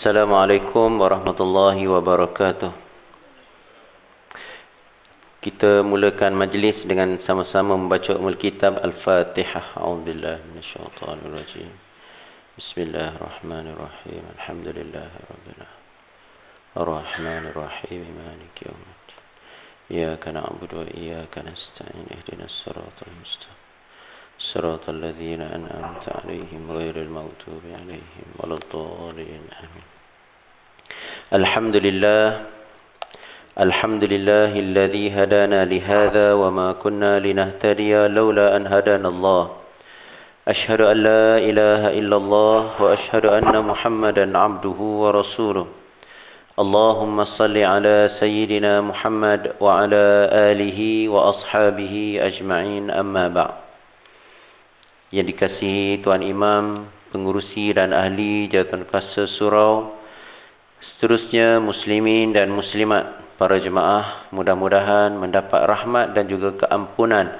Assalamualaikum warahmatullahi wabarakatuh. Kita mulakan majlis dengan sama-sama membaca Ummul Kitab Al-Fatihah. A'udzubillahi minasyaitonir rajim. Bismillahirrahmanirrahim. Alhamdulillahirabbil alamin. Ar-Rahmanir Rahim. Maliki yaumiddin. Iyyaka na'budu wa iyyaka nasta'in. Ihdinas siratal mustaqim. صراط الذين أنعمت عليهم غير المغضوب عليهم ولا الضالين آمين. الحمد لله الذي هدانا لهذا وما كنا لنهتدي لولا أن هدانا الله. أشهد أن لا إله إلا الله وأشهد أن محمدا عبده ورسوله. اللهم صل على سيدنا محمد وعلى آله وأصحابه أجمعين. أما بعد. Yang dikasihi Tuan Imam, pengurusi dan ahli jawatan kuasa surau, seterusnya muslimin dan muslimat, para jemaah, mudah-mudahan mendapat rahmat dan juga keampunan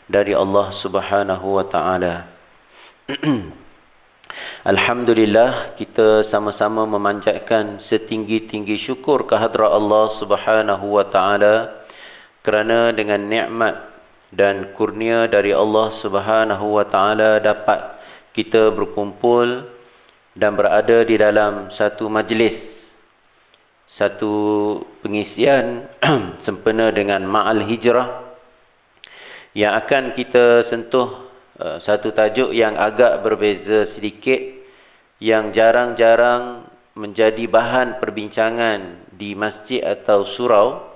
dari Allah Subhanahu wa taala. Alhamdulillah, kita sama-sama memanjatkan setinggi-tinggi syukur kehadrat Allah Subhanahu wa taala kerana dengan nikmat dan kurnia dari Allah Subhanahu wa taala dapat kita berkumpul dan berada di dalam satu majlis, satu pengisian sempena dengan Ma'al Hijrah yang akan kita sentuh satu tajuk yang agak berbeza sedikit, yang jarang-jarang menjadi bahan perbincangan di masjid atau surau,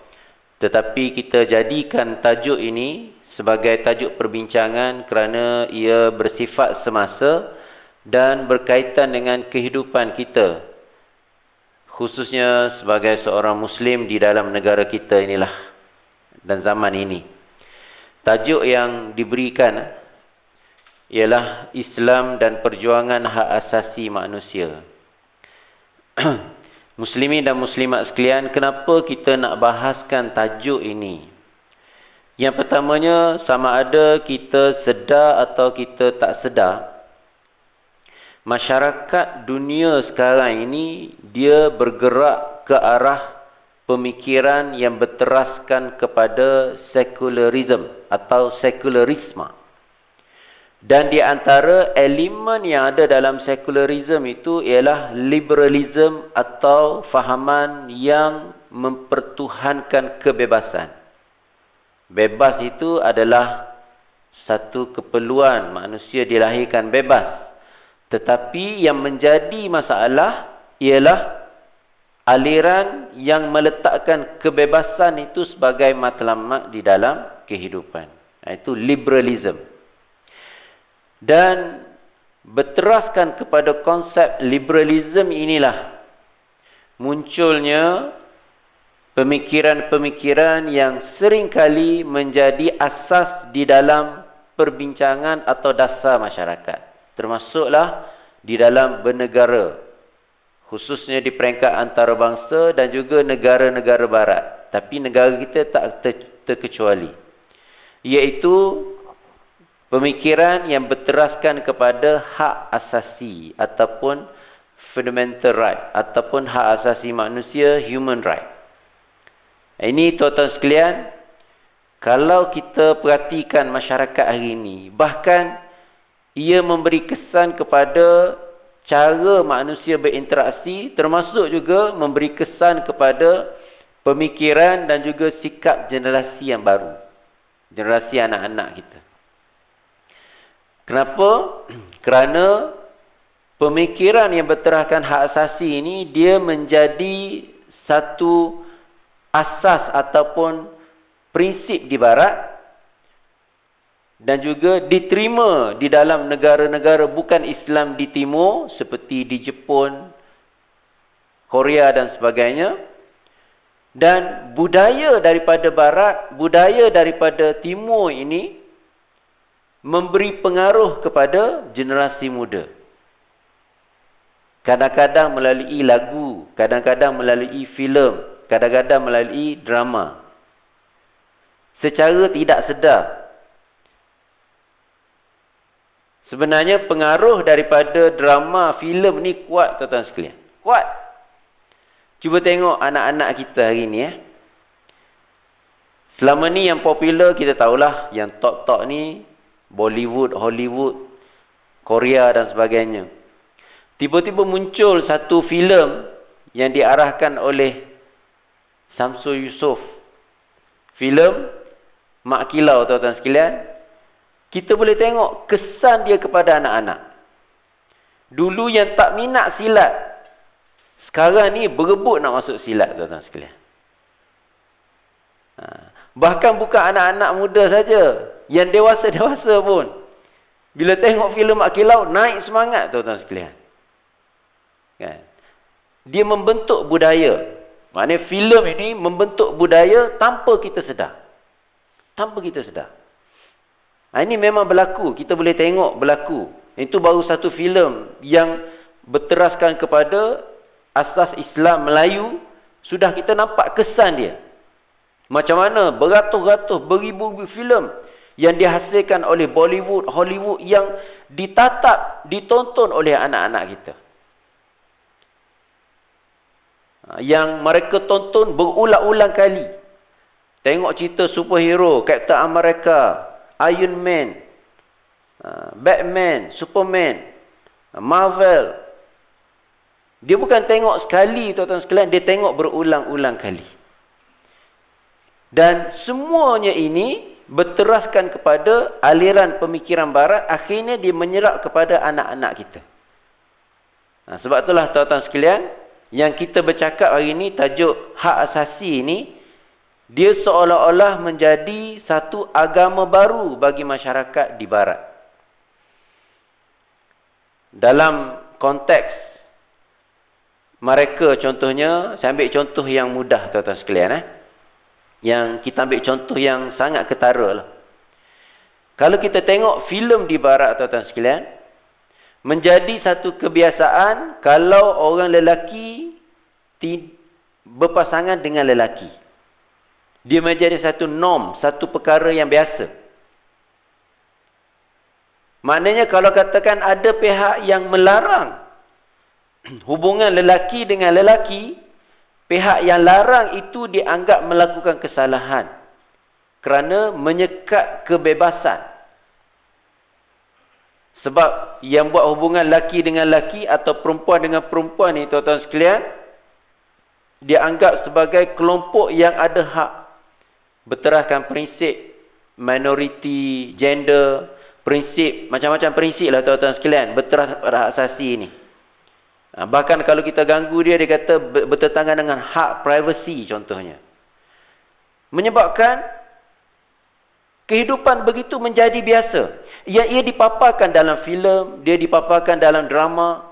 tetapi kita jadikan tajuk ini sebagai tajuk perbincangan kerana ia bersifat semasa dan berkaitan dengan kehidupan kita, khususnya sebagai seorang Muslim di dalam negara kita inilah dan zaman ini. Tajuk yang diberikan ialah Islam dan perjuangan hak asasi manusia. Muslimin dan muslimat sekalian, kenapa kita nak bahaskan tajuk ini? Yang pertamanya, sama ada kita sedar atau kita tak sedar, masyarakat dunia sekarang ini dia bergerak ke arah pemikiran yang berteraskan kepada sekularisme atau sekularisme. Dan di antara elemen yang ada dalam sekularisme itu ialah liberalisme atau fahaman yang mempertuhankan kebebasan. Bebas itu adalah satu keperluan, manusia dilahirkan bebas. Tetapi yang menjadi masalah ialah aliran yang meletakkan kebebasan itu sebagai matlamat di dalam kehidupan. Itu liberalism. Dan berteraskan kepada konsep liberalism inilah munculnya pemikiran-pemikiran yang seringkali menjadi asas di dalam perbincangan atau dasar masyarakat. Termasuklah di dalam bernegara, khususnya di peringkat antarabangsa dan juga negara-negara barat. Tapi negara kita tak terkecuali. Iaitu pemikiran yang berteraskan kepada hak asasi ataupun fundamental right ataupun hak asasi manusia, human right. Ini tuan-tuan sekalian, kalau kita perhatikan masyarakat hari ini, bahkan ia memberi kesan kepada cara manusia berinteraksi, termasuk juga memberi kesan kepada pemikiran dan juga sikap generasi yang baru, generasi anak-anak kita. Kenapa? Kerana pemikiran yang berteraskan hak asasi ini, dia menjadi satu asas ataupun prinsip di barat dan juga diterima di dalam negara-negara bukan Islam di timur seperti di Jepun, Korea dan sebagainya. Dan budaya daripada barat, budaya daripada timur ini memberi pengaruh kepada generasi muda. Kadang-kadang melalui lagu, kadang-kadang melalui filem, kadang-kadang melalui drama. Secara tidak sedar, sebenarnya pengaruh daripada drama, filem ni kuat tuan-tuan sekalian. Kuat. Cuba tengok anak-anak kita hari ni. Selama ni yang popular kita tahulah. Yang top-top ni Bollywood, Hollywood, Korea dan sebagainya. Tiba-tiba muncul satu filem yang diarahkan oleh Samsul Yusof. Filem Mak Kilau, tuan-tuan sekalian. Kita boleh tengok kesan dia kepada anak-anak. Dulu yang tak minat silat, sekarang ni berebut nak masuk silat, tuan-tuan sekalian. Bahkan bukan anak-anak muda saja, yang dewasa-dewasa pun bila tengok filem Mak Kilau naik semangat, tuan-tuan sekalian. Kan? Dia membentuk budaya. Maknanya filem ini membentuk budaya tanpa kita sedar. Tanpa kita sedar. Ini memang berlaku, kita boleh tengok berlaku. Itu baru satu filem yang berteraskan kepada asas Islam Melayu, sudah kita nampak kesan dia. Macam mana beratus-ratus, beribu-ribu filem yang dihasilkan oleh Bollywood, Hollywood yang ditatap, ditonton oleh anak-anak kita. Yang mereka tonton berulang-ulang kali. Tengok cerita superhero, Captain America, Iron Man, Batman, Superman, Marvel. Dia bukan tengok sekali, tuan-tuan sekalian, dia tengok berulang-ulang kali. Dan semuanya ini berteraskan kepada aliran pemikiran barat, akhirnya dia menyerap kepada anak-anak kita. Sebab itulah tuan-tuan sekalian, yang kita bercakap hari ini, tajuk hak asasi ini, dia seolah-olah menjadi satu agama baru bagi masyarakat di barat. Dalam konteks mereka, contohnya, saya ambil contoh yang mudah, tuan-tuan sekalian. Yang kita ambil contoh yang sangat ketara lah. Kalau kita tengok filem di barat, tuan-tuan sekalian, menjadi satu kebiasaan kalau orang lelaki berpasangan dengan lelaki. Dia menjadi satu norm, satu perkara yang biasa. Maknanya kalau katakan ada pihak yang melarang hubungan lelaki dengan lelaki, pihak yang larang itu dianggap melakukan kesalahan kerana menyekat kebebasan. Sebab yang buat hubungan lelaki dengan lelaki atau perempuan dengan perempuan ni, tuan-tuan sekalian, dianggap sebagai kelompok yang ada hak. Berteraskan prinsip minority, gender, prinsip, macam-macam prinsip lah, tuan-tuan sekalian, berteras pada hak asasi ini. Bahkan kalau kita ganggu dia, dia kata bertentangan dengan hak privasi contohnya. Menyebabkan kehidupan begitu menjadi biasa. Ia dipaparkan dalam filem, dia dipaparkan dalam drama,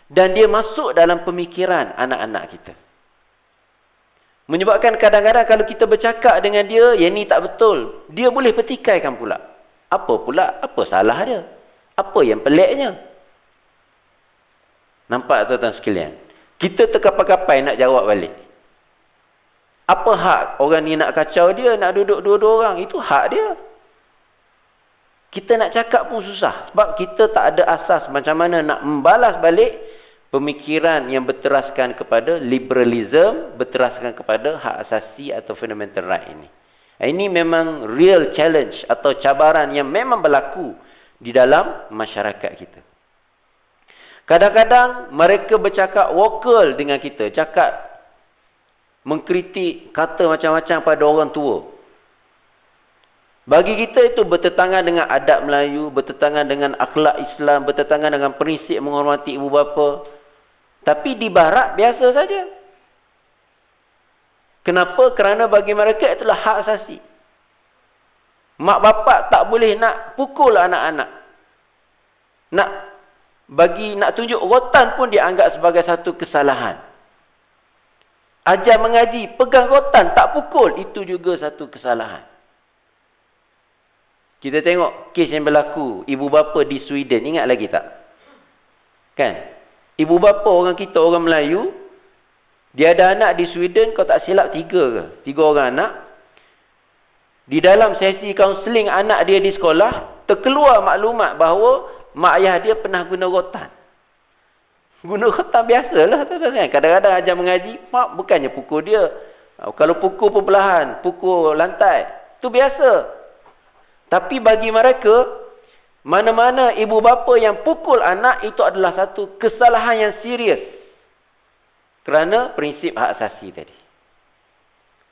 dan dia masuk dalam pemikiran anak-anak kita. Menyebabkan kadang-kadang kalau kita bercakap dengan dia, yang ni tak betul, dia boleh petikaikan pula. Apa pula? Apa salah dia? Apa yang peliknya? Nampak, tuan-tuan sekalian? Kita terkapai-kapai nak jawab balik. Apa hak orang ni nak kacau dia, nak duduk dua-dua orang? Itu hak dia. Kita nak cakap pun susah. Sebab kita tak ada asas macam mana nak membalas balik pemikiran yang berteraskan kepada liberalism, berteraskan kepada hak asasi atau fundamental right ini. Ini memang real challenge atau cabaran yang memang berlaku di dalam masyarakat kita. Kadang-kadang mereka bercakap vokal dengan kita, cakap mengkritik, kata macam-macam pada orang tua. Bagi kita itu bertentangan dengan adab Melayu, bertentangan dengan akhlak Islam, bertentangan dengan prinsip menghormati ibu bapa. Tapi di barat biasa saja. Kenapa? Kerana bagi mereka itulah hak asasi. Mak bapak tak boleh nak pukul anak-anak. Nak tunjuk rotan pun dianggap sebagai satu kesalahan. Ajar mengaji, pegang rotan, tak pukul, itu juga satu kesalahan. Kita tengok kes yang berlaku ibu bapa di Sweden, ingat lagi tak? Kan? Ibu bapa orang kita, orang Melayu, dia ada anak di Sweden, kau tak silap 3 ke? 3 orang anak. Di dalam sesi kaunseling anak dia di sekolah, terkeluar maklumat bahawa mak ayah dia pernah guna rotan. Guna khatam biasalah tuan-tuan. Kadang-kadang ajar mengaji, mak bukannya pukul dia. Kalau pukul perlahan, pukul lantai, itu biasa. Tapi bagi mereka, mana-mana ibu bapa yang pukul anak itu adalah satu kesalahan yang serius. Kerana prinsip hak asasi tadi.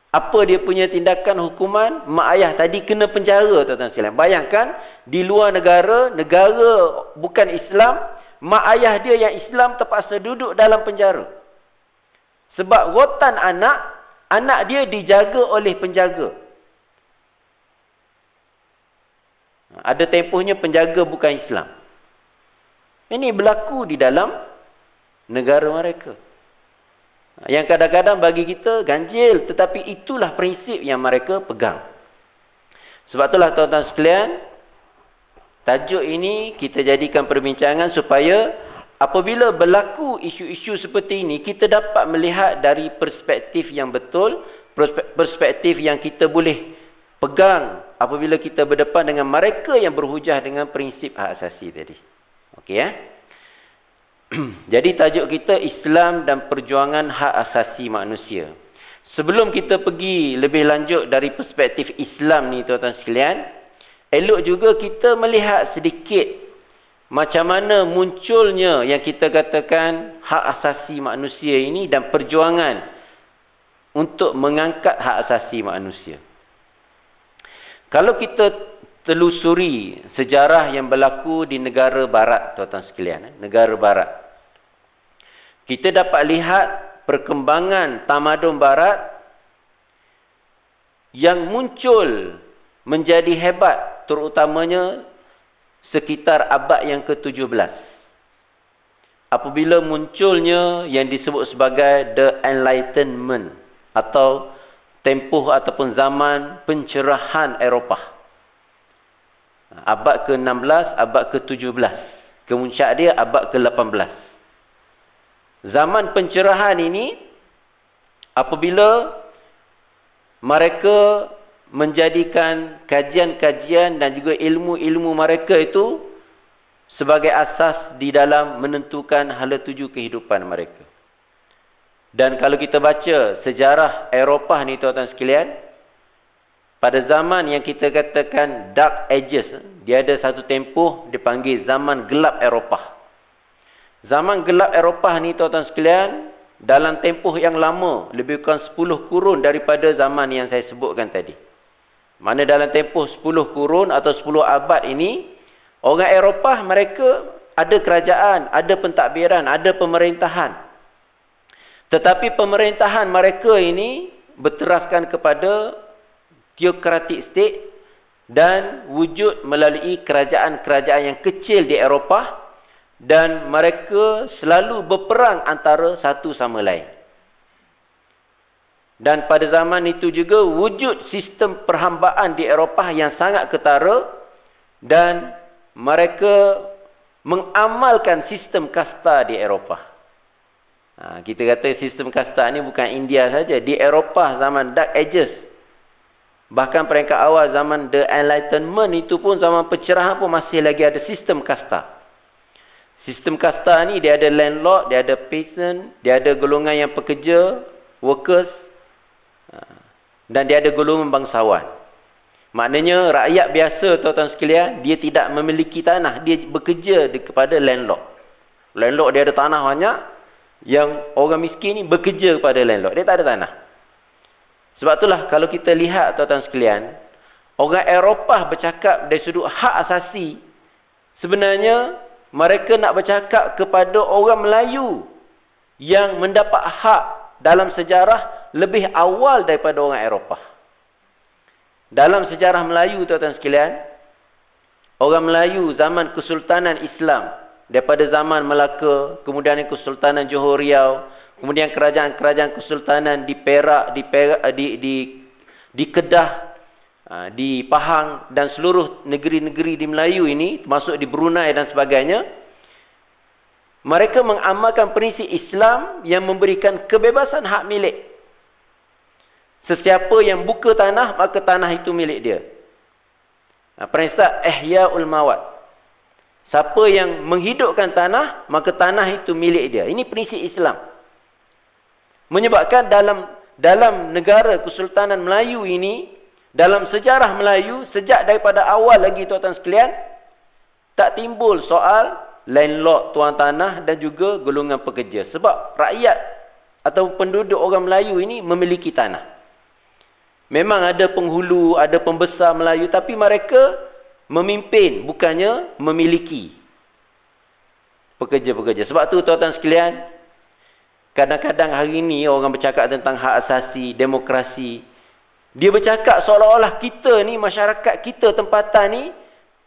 Apa dia punya tindakan hukuman? Mak ayah tadi kena penjara, tuan-tuan sekalian. Bayangkan, di luar negara bukan Islam, mak ayah dia yang Islam terpaksa duduk dalam penjara. Sebab rotan anak dia dijaga oleh penjaga. Ada tempohnya penjaga bukan Islam. Ini berlaku di dalam negara mereka. Yang kadang-kadang bagi kita ganjil, tetapi itulah prinsip yang mereka pegang. Sebab itulah tuan-tuan sekalian, tajuk ini kita jadikan perbincangan supaya apabila berlaku isu-isu seperti ini, kita dapat melihat dari perspektif yang betul, perspektif yang kita boleh pegang apabila kita berdepan dengan mereka yang berhujah dengan prinsip hak asasi tadi. Okey ya? Jadi tajuk kita Islam dan perjuangan hak asasi manusia. Sebelum kita pergi lebih lanjut dari perspektif Islam ni tuan-tuan sekalian, elok juga kita melihat sedikit macam mana munculnya yang kita katakan hak asasi manusia ini dan perjuangan untuk mengangkat hak asasi manusia. Kalau kita telusuri sejarah yang berlaku di negara barat, tuan-tuan sekalian, negara barat, kita dapat lihat perkembangan tamadun barat yang muncul menjadi hebat, terutamanya sekitar abad yang ke-17. Apabila munculnya yang disebut sebagai The Enlightenment atau tempoh ataupun zaman pencerahan Eropah. Abad ke-16, abad ke-17. Kemuncak dia abad ke-18. Zaman pencerahan ini, apabila mereka menjadikan kajian-kajian dan juga ilmu-ilmu mereka itu sebagai asas di dalam menentukan hala tuju kehidupan mereka. Dan kalau kita baca sejarah Eropah ni tuan-tuan sekalian, pada zaman yang kita katakan Dark Ages, dia ada satu tempoh dipanggil zaman gelap Eropah. Zaman gelap Eropah ni tuan-tuan sekalian, dalam tempoh yang lama, lebih kurang 10 kurun daripada zaman yang saya sebutkan tadi. Mana dalam tempoh 10 kurun atau 10 abad ini, orang Eropah mereka ada kerajaan, ada pentadbiran, ada pemerintahan. Tetapi pemerintahan mereka ini berteraskan kepada theocratic state dan wujud melalui kerajaan-kerajaan yang kecil di Eropah, dan mereka selalu berperang antara satu sama lain. Dan pada zaman itu juga wujud sistem perhambaan di Eropah yang sangat ketara, dan mereka mengamalkan sistem kasta di Eropah. Kita kata sistem kasta ni bukan India saja, di Eropah zaman Dark Ages. Bahkan peringkat awal zaman The Enlightenment itu pun, zaman pencerahan pun masih lagi ada sistem kasta. Sistem kasta ni dia ada landlord, dia ada peasant, dia ada golongan yang pekerja, workers, dan dia ada golongan bangsawan. Maknanya rakyat biasa tuan-tuan sekalian, dia tidak memiliki tanah, dia bekerja kepada landlord. Landlord dia ada tanah banyak, yang orang miskin ni bekerja kepada landlord, dia tak ada tanah. Sebab itulah kalau kita lihat tuan-tuan sekalian, orang Eropah bercakap dari sudut hak asasi, sebenarnya mereka nak bercakap kepada orang Melayu yang mendapat hak dalam sejarah lebih awal daripada orang Eropah. Dalam sejarah Melayu tuan-tuan sekalian, orang Melayu zaman Kesultanan Islam, daripada zaman Melaka, kemudian Kesultanan Johor Riau, kemudian kerajaan-kerajaan kesultanan di Perak, di Kedah, di Pahang dan seluruh negeri-negeri di Melayu ini, termasuk di Brunei dan sebagainya, mereka mengamalkan prinsip Islam yang memberikan kebebasan hak milik. Sesiapa yang buka tanah, maka tanah itu milik dia. Prinsip Ihya'ul Mawad. Siapa yang menghidupkan tanah, maka tanah itu milik dia. Ini prinsip Islam. Menyebabkan dalam negara Kesultanan Melayu ini, dalam sejarah Melayu, sejak daripada awal lagi tuan-tuan sekalian, tak timbul soal landlord, tuan tanah dan juga golongan pekerja. Sebab rakyat atau penduduk orang Melayu ini memiliki tanah. Memang ada penghulu, ada pembesar Melayu, tapi mereka memimpin, bukannya memiliki pekerja-pekerja. Sebab tu tuan-tuan sekalian, kadang-kadang hari ini orang bercakap tentang hak asasi, demokrasi. Dia bercakap seolah-olah kita ni, masyarakat kita tempatan ni,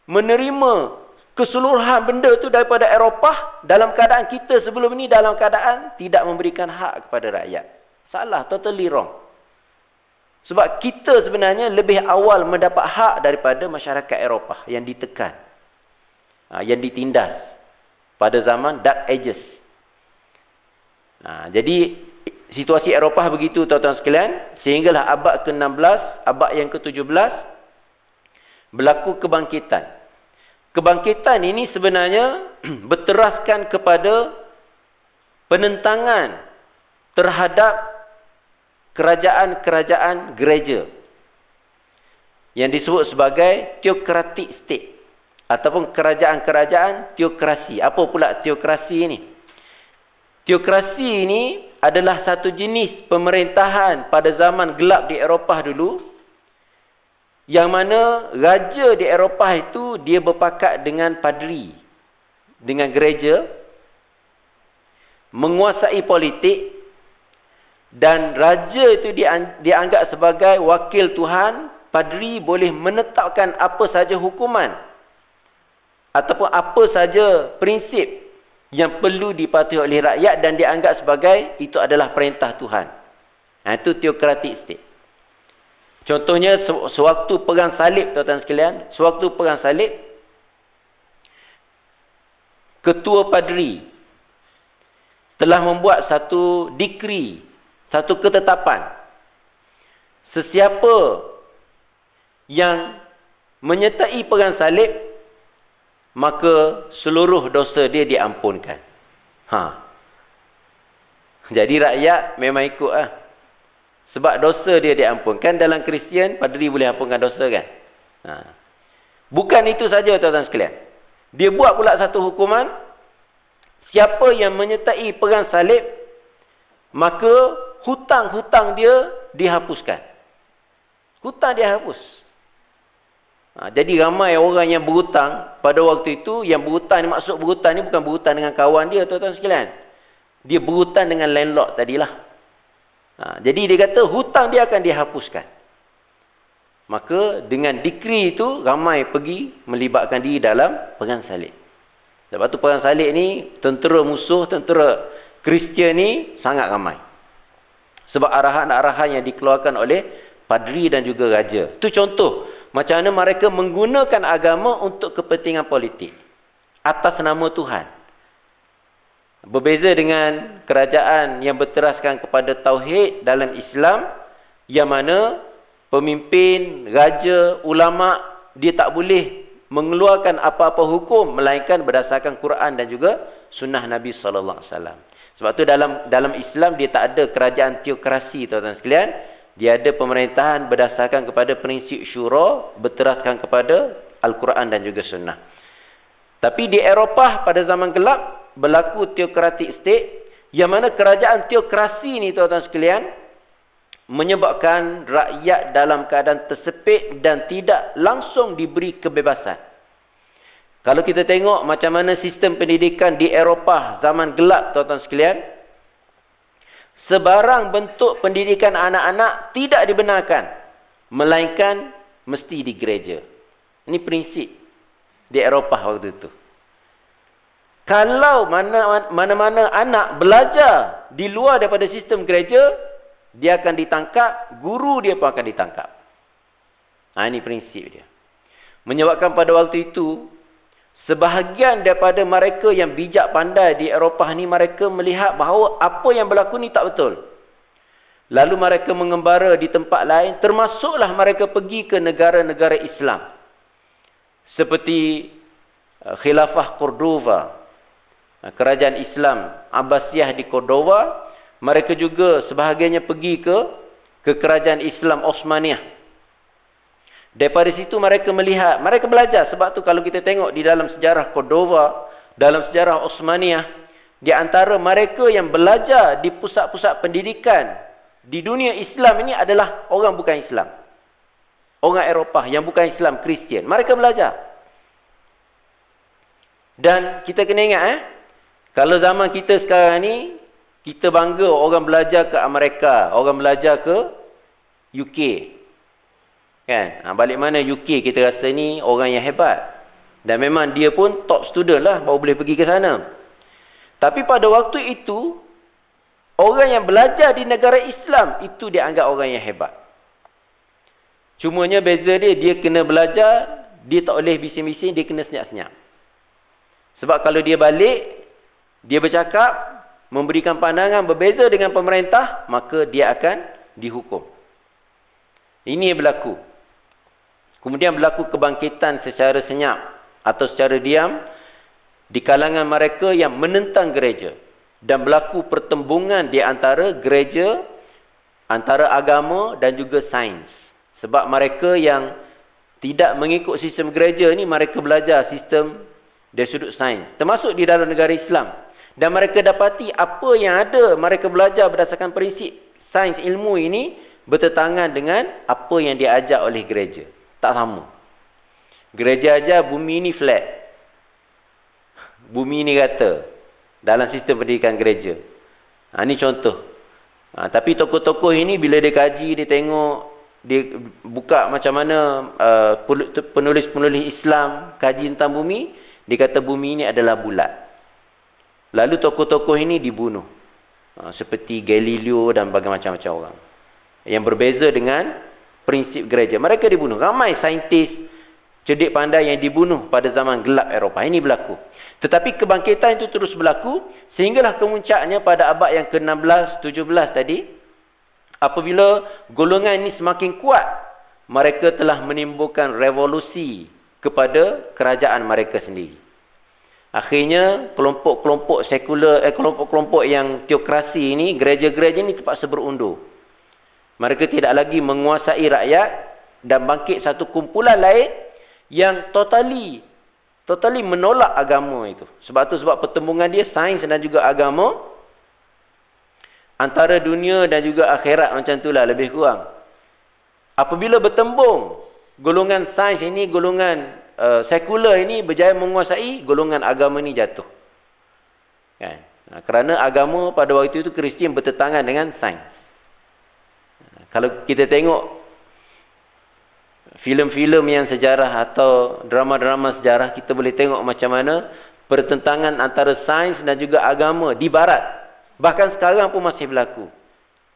menerima keseluruhan benda tu daripada Eropah, dalam keadaan kita sebelum ni dalam keadaan tidak memberikan hak kepada rakyat. Salah, totally wrong. Sebab kita sebenarnya lebih awal mendapat hak daripada masyarakat Eropah yang ditekan, yang ditindas pada zaman Dark Ages. Jadi situasi Eropah begitu tuan-tuan sekalian, sehinggalah abad ke-16, abad yang ke-17 berlaku kebangkitan. Kebangkitan ini sebenarnya berteraskan kepada penentangan terhadap kerajaan-kerajaan gereja yang disebut sebagai theocratic state ataupun kerajaan-kerajaan teokrasi. Apa pula teokrasi ini? Teokrasi ini adalah satu jenis pemerintahan pada zaman gelap di Eropah dulu, yang mana raja di Eropah itu dia berpakat dengan padri, dengan gereja, menguasai politik, dan raja itu dianggap sebagai wakil Tuhan. Padri boleh menetapkan apa saja hukuman ataupun apa saja prinsip yang perlu dipatuhi oleh rakyat dan dianggap sebagai itu adalah perintah Tuhan. Itu theocratic state. Contohnya sewaktu perang salib, tuan-tuan sekalian, sewaktu perang salib, ketua padri telah membuat satu dekri, satu ketetapan. Sesiapa yang menyertai perang salib, maka seluruh dosa dia diampunkan. Jadi rakyat memang ikut lah. Sebab dosa dia diampunkan. Dalam Kristian, padri boleh ampunkan dosa kan? Bukan itu saja tuan-tuan sekalian. Dia buat pula satu hukuman. Siapa yang menyertai perang salib, maka hutang-hutang dia dihapuskan. Hutang dia hapus. Jadi ramai orang yang berhutang pada waktu itu. Yang berhutang ni, maksud berhutang ni bukan berhutang dengan kawan dia tuan-tuan sekalian. Dia berhutang dengan landlord tadilah. Jadi dia kata hutang dia akan dihapuskan. Maka dengan dekri itu ramai pergi melibatkan diri dalam perang salib. Sebab tu perang salib ni tentera musuh, tentera Kristian ni sangat ramai. Sebab arahan-arahan yang dikeluarkan oleh padri dan juga raja. Itu contoh macam mana mereka menggunakan agama untuk kepentingan politik atas nama Tuhan. Berbeza dengan kerajaan yang berteraskan kepada tauhid dalam Islam, yang mana pemimpin, raja, ulama, dia tak boleh mengeluarkan apa-apa hukum melainkan berdasarkan Quran dan juga sunnah Nabi sallallahu alaihi wasallam. Sebab tu dalam Islam dia tak ada kerajaan teokrasi tuan-tuan sekalian. Dia ada pemerintahan berdasarkan kepada prinsip syura, berteraskan kepada Al-Quran dan juga sunnah. Tapi di Eropah pada zaman gelap berlaku theocratic state, yang mana kerajaan teokrasi ni tuan-tuan sekalian menyebabkan rakyat dalam keadaan tersepit dan tidak langsung diberi kebebasan. Kalau kita tengok macam mana sistem pendidikan di Eropah zaman gelap tuan-tuan sekalian, sebarang bentuk pendidikan anak-anak tidak dibenarkan, melainkan mesti di gereja. Ini prinsip di Eropah waktu itu. Kalau mana-mana anak belajar di luar daripada sistem gereja, dia akan ditangkap, guru dia pun akan ditangkap. Ini prinsip dia. Menyebabkan pada waktu itu, sebahagian daripada mereka yang bijak pandai di Eropah ni, mereka melihat bahawa apa yang berlaku ni tak betul. Lalu mereka mengembara di tempat lain, termasuklah mereka pergi ke negara-negara Islam. Seperti Khilafah Cordova, kerajaan Islam Abbasiyah di Cordova. Mereka juga sebahagiannya pergi ke kerajaan Islam Osmaniyah. Daripada situ mereka melihat, mereka belajar. Sebab tu kalau kita tengok di dalam sejarah Cordova, dalam sejarah Osmaniyah, di antara mereka yang belajar di pusat-pusat pendidikan di dunia Islam ini adalah orang bukan Islam. Orang Eropah yang bukan Islam, Kristian. Mereka belajar. Dan kita kena ingat, kalau zaman kita sekarang ni, kita bangga orang belajar ke Amerika, orang belajar ke UK. Kan? Balik mana UK kita rasa ni orang yang hebat. Dan memang dia pun top student lah, baru boleh pergi ke sana. Tapi pada waktu itu, orang yang belajar di negara Islam, itu dianggap orang yang hebat. Cumanya beza dia kena belajar, dia tak boleh bising-bising, dia kena senyap-senyap. Sebab kalau dia balik, dia bercakap, memberikan pandangan berbeza dengan pemerintah, maka dia akan dihukum. Ini yang berlaku. Kemudian berlaku kebangkitan secara senyap atau secara diam di kalangan mereka yang menentang gereja. Dan berlaku pertembungan di antara gereja, antara agama dan juga sains. Sebab mereka yang tidak mengikut sistem gereja ni, mereka belajar sistem dari sudut sains. Termasuk di dalam negara Islam. Dan mereka dapati apa yang ada mereka belajar berdasarkan prinsip sains ilmu ini bertentangan dengan apa yang diajar oleh gereja. Tak sama. Gereja ajar bumi ini flat. Bumi ini rata. Dalam sistem pendidikan gereja. Ini contoh. Tapi tokoh-tokoh ini bila dia kaji, dia tengok, dia buka macam mana penulis-penulis Islam kaji tentang bumi, dia kata bumi ini adalah bulat. Lalu tokoh-tokoh ini dibunuh. Seperti Galileo dan macam-macam orang. Yang berbeza dengan prinsip gereja. Mereka dibunuh. Ramai saintis cerdik pandai yang dibunuh pada zaman gelap Eropah. Ini berlaku. Tetapi kebangkitan itu terus berlaku. Sehinggalah kemuncaknya pada abad yang ke-16, 17 tadi. Apabila golongan ini semakin kuat, mereka telah menimbulkan revolusi kepada kerajaan mereka sendiri. Akhirnya kelompok-kelompok sekular, kelompok-kelompok yang teokrasi ini, gereja-gereja ini terpaksa berundur. Mereka tidak lagi menguasai rakyat dan bangkit satu kumpulan lain yang totally menolak agama itu. Sebab pertembungan dia sains dan juga agama, antara dunia dan juga akhirat, macam itulah lebih kurang. Apabila bertembung, golongan sains ini, golongan sekular ini berjaya menguasai, golongan agama ini jatuh. Kan? Kerana agama pada waktu itu Kristian bertentangan dengan sains. Kalau kita tengok filem-filem yang sejarah atau drama-drama sejarah, kita boleh tengok macam mana pertentangan antara sains dan juga agama di barat. Bahkan sekarang pun masih berlaku.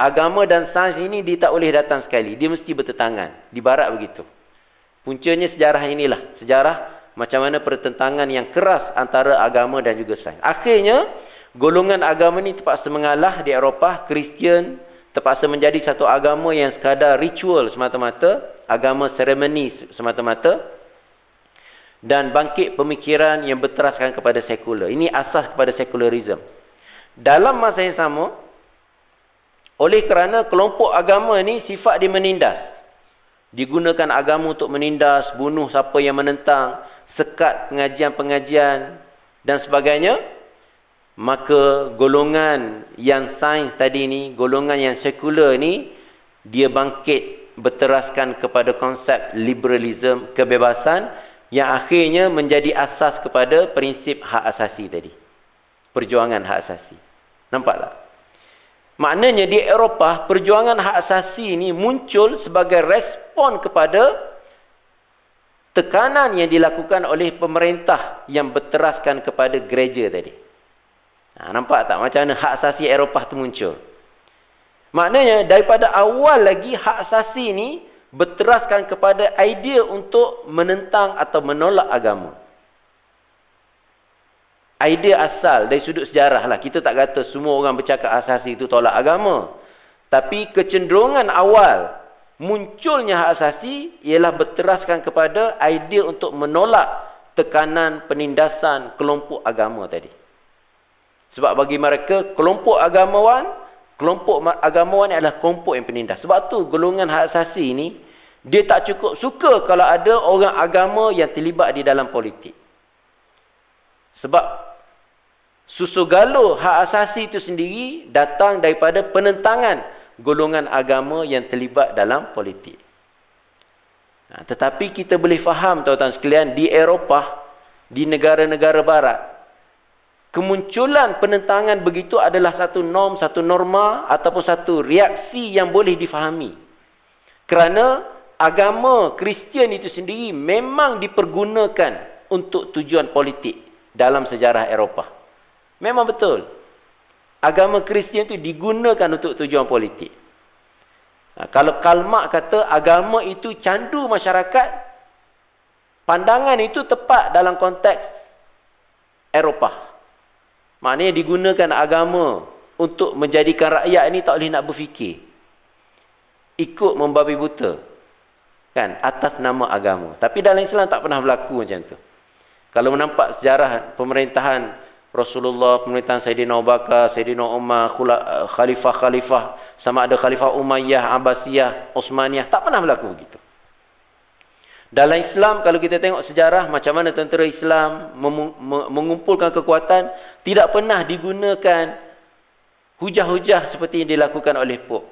Agama dan sains ini dia tak boleh datang sekali. Dia mesti bertentangan. Di barat begitu. Puncanya sejarah inilah. Sejarah macam mana pertentangan yang keras antara agama dan juga sains. Akhirnya, golongan agama ini terpaksa mengalah di Eropah. Kristian terpaksa menjadi satu agama yang sekadar ritual semata-mata. Agama seremoni semata-mata. Dan bangkit pemikiran yang berteraskan kepada sekular. Ini asas kepada sekularisme. Dalam masa yang sama, oleh kerana kelompok agama ini sifat dia menindas. Digunakan agama untuk menindas, bunuh siapa yang menentang, sekat pengajian-pengajian dan sebagainya. Maka golongan yang sains tadi ni, golongan yang sekular ni, dia bangkit berteraskan kepada konsep liberalisme, kebebasan yang akhirnya menjadi asas kepada prinsip hak asasi tadi. Perjuangan hak asasi. Nampak tak? Maknanya di Eropah, perjuangan hak asasi ini muncul sebagai respon kepada tekanan yang dilakukan oleh pemerintah yang berteraskan kepada gereja tadi. Nampak tak macam mana hak asasi Eropah itu muncul? Maknanya daripada awal lagi hak asasi ini berteraskan kepada idea untuk menentang atau menolak agama. Idea asal dari sudut sejarah lah. Kita tak kata semua orang bercakap asasi itu tolak agama. Tapi kecenderungan awal munculnya hak asasi ialah berteraskan kepada idea untuk menolak tekanan, penindasan kelompok agama tadi. Sebab bagi mereka, kelompok agamawan adalah kelompok yang penindas. Sebab tu golongan hak asasi ini, dia tak cukup suka kalau ada orang agama yang terlibat di dalam politik. Sebab susu galuh hak asasi itu sendiri datang daripada penentangan golongan agama yang terlibat dalam politik. Tetapi kita boleh faham tuan-tuan sekalian, di Eropah, di negara-negara barat, kemunculan penentangan begitu adalah satu norm, satu norma ataupun satu reaksi yang boleh difahami. Kerana agama Kristian itu sendiri memang dipergunakan untuk tujuan politik dalam sejarah Eropah. Memang betul. Agama Kristian itu digunakan untuk tujuan politik. Kalau Karl Marx kata agama itu candu masyarakat, pandangan itu tepat dalam konteks Eropah. Maknanya digunakan agama untuk menjadikan rakyat ini tak boleh nak berfikir. Ikut membabi buta. Kan? Atas nama agama. Tapi dalam Islam tak pernah berlaku macam tu. Kalau menampak sejarah pemerintahan Rasulullah, pemerintahan Sayyidina Abu Bakar, Sayyidina Umar, khalifah-khalifah, sama ada khalifah Umayyah, Abbasiyah, Osmaniyah, tak pernah berlaku begitu. Dalam Islam, kalau kita tengok sejarah macam mana tentera Islam mengumpulkan kekuatan, tidak pernah digunakan hujah-hujah seperti yang dilakukan oleh Pope.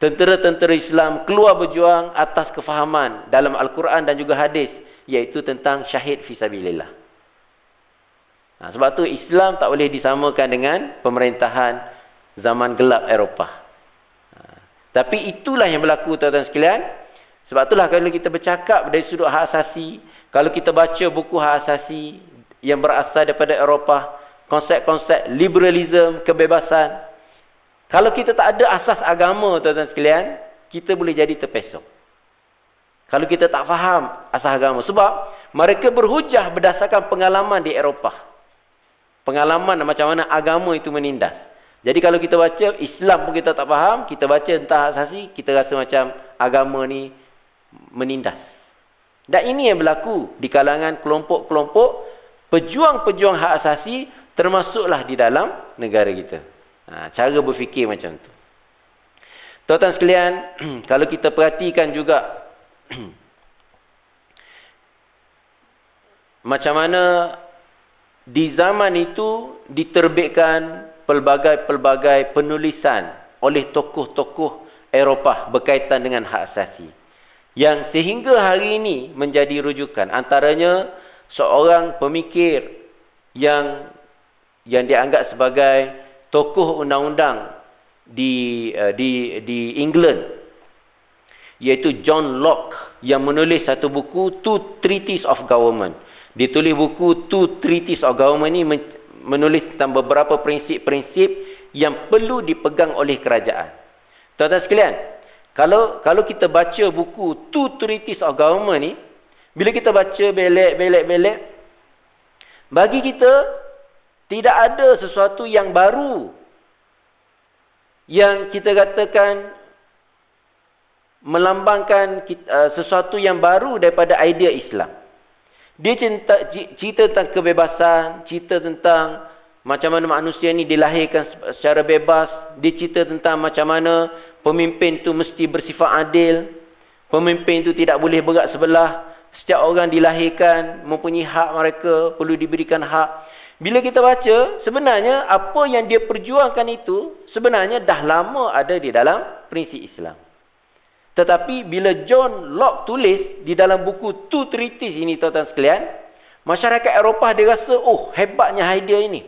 Tentera-tentera Islam keluar berjuang atas kefahaman dalam Al-Quran dan juga hadis, iaitu tentang syahid fisabilillah. Sebab tu Islam tak boleh disamakan dengan pemerintahan zaman gelap Eropah. Tapi itulah yang berlaku tuan-tuan sekalian. Sebab itulah kalau kita bercakap dari sudut hak asasi, kalau kita baca buku hak asasi yang berasal daripada Eropah, konsep-konsep liberalism, kebebasan, kalau kita tak ada asas agama tuan-tuan sekalian, kita boleh jadi terpesong. Kalau kita tak faham asas agama. Sebab mereka berhujah berdasarkan pengalaman di Eropah. Pengalaman macam mana agama itu menindas. Jadi kalau kita baca Islam pun kita tak faham, kita baca tentang hak asasi, kita rasa macam agama ni menindas. Dan ini yang berlaku di kalangan kelompok-kelompok pejuang-pejuang hak asasi, termasuklah di dalam negara kita. Cara berfikir macam tu. Tuan-tuan sekalian, kalau kita perhatikan juga macam mana di zaman itu diterbitkan pelbagai-pelbagai penulisan oleh tokoh-tokoh Eropah berkaitan dengan hak asasi, yang sehingga hari ini menjadi rujukan. Antaranya seorang pemikir yang dianggap sebagai tokoh undang-undang di England, iaitu John Locke, yang menulis satu buku Two Treatises of Government. Dia tulis buku Two Treatises of Government ni menulis tentang beberapa prinsip-prinsip yang perlu dipegang oleh kerajaan. Tuan-tuan sekalian, kalau kita baca buku Two Treatises of Government ni, bila kita baca belek, bagi kita tidak ada sesuatu yang baru yang kita katakan melambangkan sesuatu yang baru daripada idea Islam. Dia cerita tentang kebebasan, cerita tentang macam mana manusia ni dilahirkan secara bebas. Dia cerita tentang macam mana pemimpin tu mesti bersifat adil. Pemimpin tu tidak boleh berat sebelah. Setiap orang dilahirkan mempunyai hak mereka, perlu diberikan hak. Bila kita baca, sebenarnya apa yang dia perjuangkan itu sebenarnya dah lama ada di dalam prinsip Islam. Tetapi bila John Locke tulis di dalam buku Two Treatises ini, tuan-tuan sekalian, masyarakat Eropah dia rasa, oh hebatnya idea ini.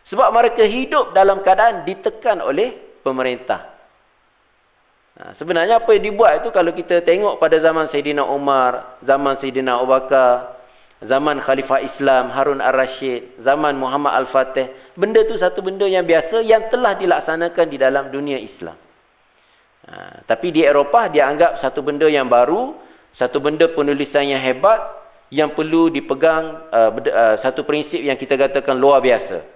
Sebab mereka hidup dalam keadaan ditekan oleh pemerintah. Sebenarnya apa yang dibuat itu, kalau kita tengok pada zaman Sayyidina Umar, zaman Sayyidina Abu Bakar, zaman Khalifah Islam Harun Ar-Rashid, zaman Muhammad Al-Fatih, benda tu satu benda yang biasa yang telah dilaksanakan di dalam dunia Islam. Tapi di Eropah dia anggap satu benda yang baru, satu benda penulisan yang hebat, yang perlu dipegang, satu prinsip yang kita katakan luar biasa.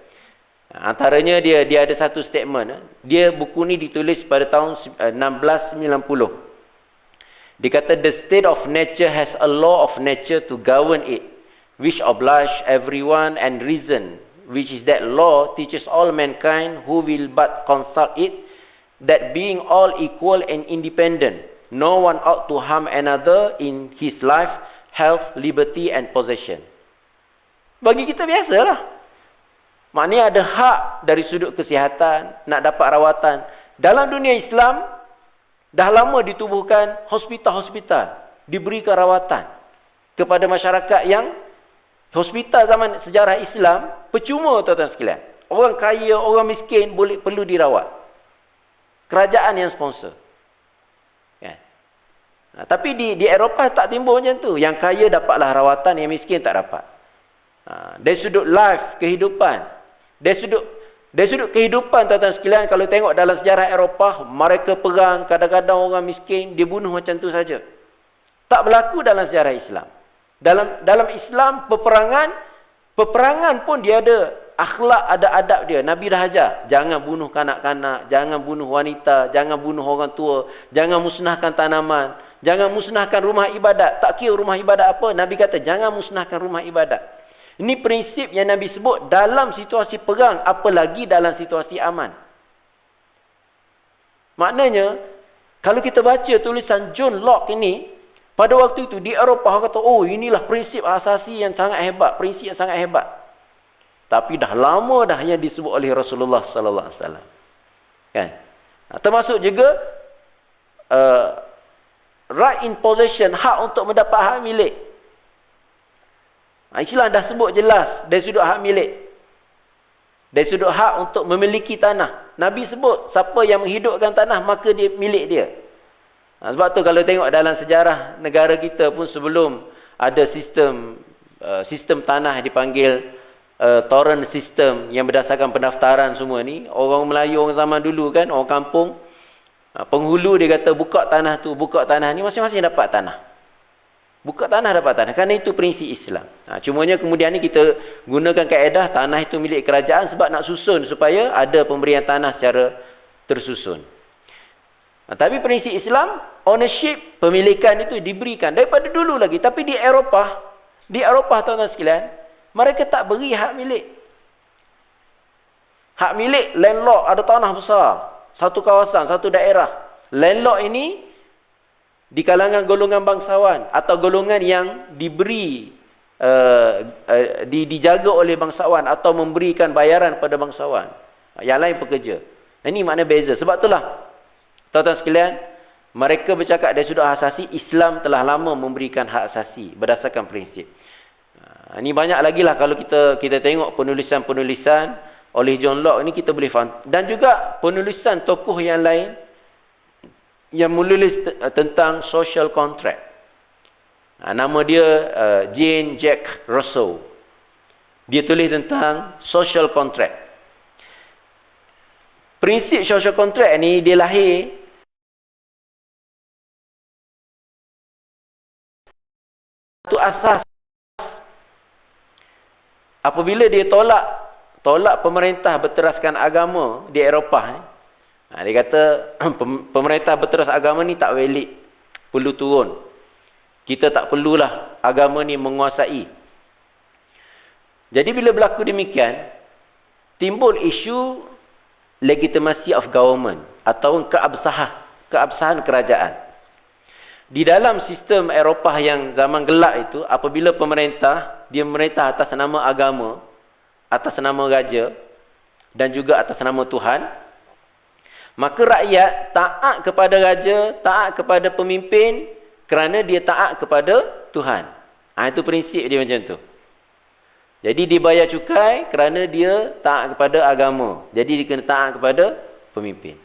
Antaranya dia ada satu statement. Buku ni ditulis pada tahun 1690. Dia kata the state of nature has a law of nature to govern it, which oblige everyone and reason, which is that law teaches all mankind who will but consult it, that being all equal and independent, no one ought to harm another in his life, health, liberty and possession. Bagi kita biasalah. Maknanya ada hak dari sudut kesihatan, nak dapat rawatan. Dalam dunia Islam, dah lama ditubuhkan hospital-hospital, diberikan rawatan kepada masyarakat yang hospital zaman sejarah Islam, percuma tuan-tuan sekalian. Orang kaya, orang miskin perlu dirawat. Kerajaan yang sponsor. Ya. Tapi di Eropah tak timbul macam tu. Yang kaya dapatlah rawatan, yang miskin tak dapat. Dari sudut life, kehidupan. Dari sudut kehidupan tuan-tuan sekalian, kalau tengok dalam sejarah Eropah, mereka perang, kadang-kadang orang miskin, dia bunuh macam tu saja. Tak berlaku dalam sejarah Islam. Dalam Islam, peperangan pun dia ada akhlak, ada adab dia. Nabi dah ajar, jangan bunuh kanak-kanak, jangan bunuh wanita, jangan bunuh orang tua, jangan musnahkan tanaman, jangan musnahkan rumah ibadat. Tak kira rumah ibadat apa, Nabi kata jangan musnahkan rumah ibadat. Ini prinsip yang Nabi sebut dalam situasi perang, apalagi dalam situasi aman. Maknanya, kalau kita baca tulisan John Locke ini, pada waktu itu di Eropah kata, oh inilah prinsip asasi yang sangat hebat, prinsip yang sangat hebat. Tapi dah lama dah yang disebut oleh Rasulullah sallallahu alaihi wasallam. Kan? Termasuk juga right in possession, hak untuk mendapat hak milik. Islam dah sebut jelas dari sudut hak milik. Dari sudut hak untuk memiliki tanah. Nabi sebut siapa yang menghidupkan tanah maka dia milik dia. Sebab tu kalau tengok dalam sejarah negara kita pun sebelum ada sistem tanah dipanggil torrent system yang berdasarkan pendaftaran semua ni. Orang Melayu, orang zaman dulu kan, orang kampung, penghulu dia kata buka tanah tu, buka tanah ni, masing-masing dapat tanah. Buka tanah dapat tanah. Kerana itu prinsip Islam. Cumanya kemudian ni kita gunakan kaedah tanah itu milik kerajaan sebab nak susun supaya ada pemberian tanah secara tersusun. Tapi prinsip Islam, ownership, pemilikan itu diberikan daripada dulu lagi. Tapi di Eropah tuan-tuan sekalian, mereka tak beri hak milik. Hak milik, landlord ada tanah besar. Satu kawasan, satu daerah. Landlord ini di kalangan golongan bangsawan atau golongan yang diberi dijaga oleh bangsawan atau memberikan bayaran pada bangsawan. Yang lain pekerja. Ini makna beza. Sebab itulah tuan-tuan sekalian, mereka bercakap dari sudut hak asasi, Islam telah lama memberikan hak asasi berdasarkan prinsip. Ini banyak lagi lah kalau kita tengok penulisan-penulisan oleh John Locke ni kita boleh faham. Dan juga penulisan tokoh yang lain yang menulis tentang social contract. Nama dia Jean-Jacques Rousseau. Dia tulis tentang social contract. Prinsip social contract ni dia lahir satu asas apabila dia tolak pemerintah berteraskan agama di Eropah. Dia kata pemerintah berteras agama ni tak valid, perlu turun. Kita tak perlulah agama ni menguasai. Jadi bila berlaku demikian, timbul isu legitimasi of government atau keabsahan kerajaan. Di dalam sistem Eropah yang zaman gelap itu, apabila dia memerintah atas nama agama, atas nama raja dan juga atas nama Tuhan, maka rakyat taat kepada raja, taat kepada pemimpin kerana dia taat kepada Tuhan. Itu prinsip dia macam tu. Jadi dia bayar cukai kerana dia taat kepada agama. Jadi dia kena taat kepada pemimpin.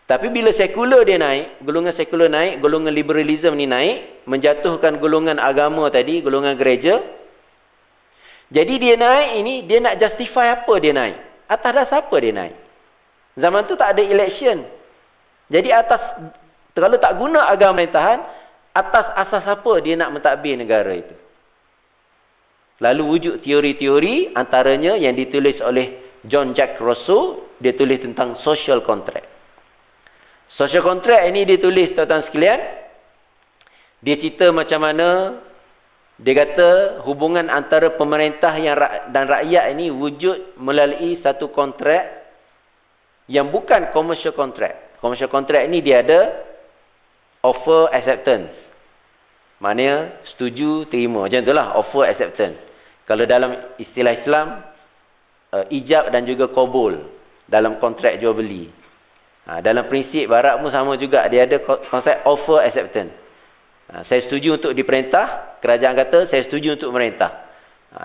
Tapi bila sekular dia naik, golongan sekular naik, golongan liberalism ni naik, menjatuhkan golongan agama tadi, golongan gereja. Jadi dia naik ini, dia nak justify apa dia naik. Atas dasar apa dia naik? Zaman tu tak ada election. Jadi kalau tak guna agama pemerintahan, atas asas apa dia nak mentadbir negara itu? Lalu wujud teori-teori, antaranya yang ditulis oleh Jean-Jacques Rousseau, dia tulis tentang social contract. Social contract ini ditulis tuan-tuan sekalian, Dia cerita macam mana, dia kata hubungan antara pemerintah dan rakyat ini wujud melalui satu kontrak yang bukan commercial contract. Commercial contract ini dia ada offer acceptance. Maknanya setuju, terima. Macam itulah offer acceptance. Kalau dalam istilah Islam, ijab dan juga qabul dalam kontrak jual beli. Dalam prinsip barat pun sama juga. Dia ada konsep offer acceptance. Saya setuju untuk diperintah, kerajaan kata saya setuju untuk merintah.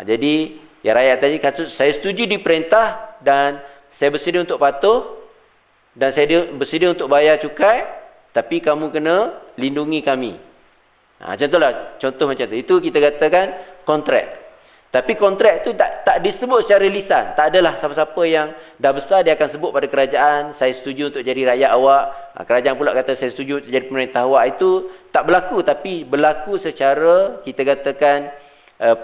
Jadi yang rakyat tadi kata saya setuju diperintah dan saya bersedia untuk patuh dan saya bersedia untuk bayar cukai, tapi kamu kena lindungi kami. Macam itulah contoh macam tu. Itu kita katakan kontrak. Tapi kontrak itu tak disebut secara lisan. Tak adalah siapa-siapa yang dah besar dia akan sebut pada kerajaan, saya setuju untuk jadi rakyat awak. Kerajaan pula kata saya setuju untuk jadi pemerintah awak. Itu tak berlaku, tapi berlaku secara kita katakan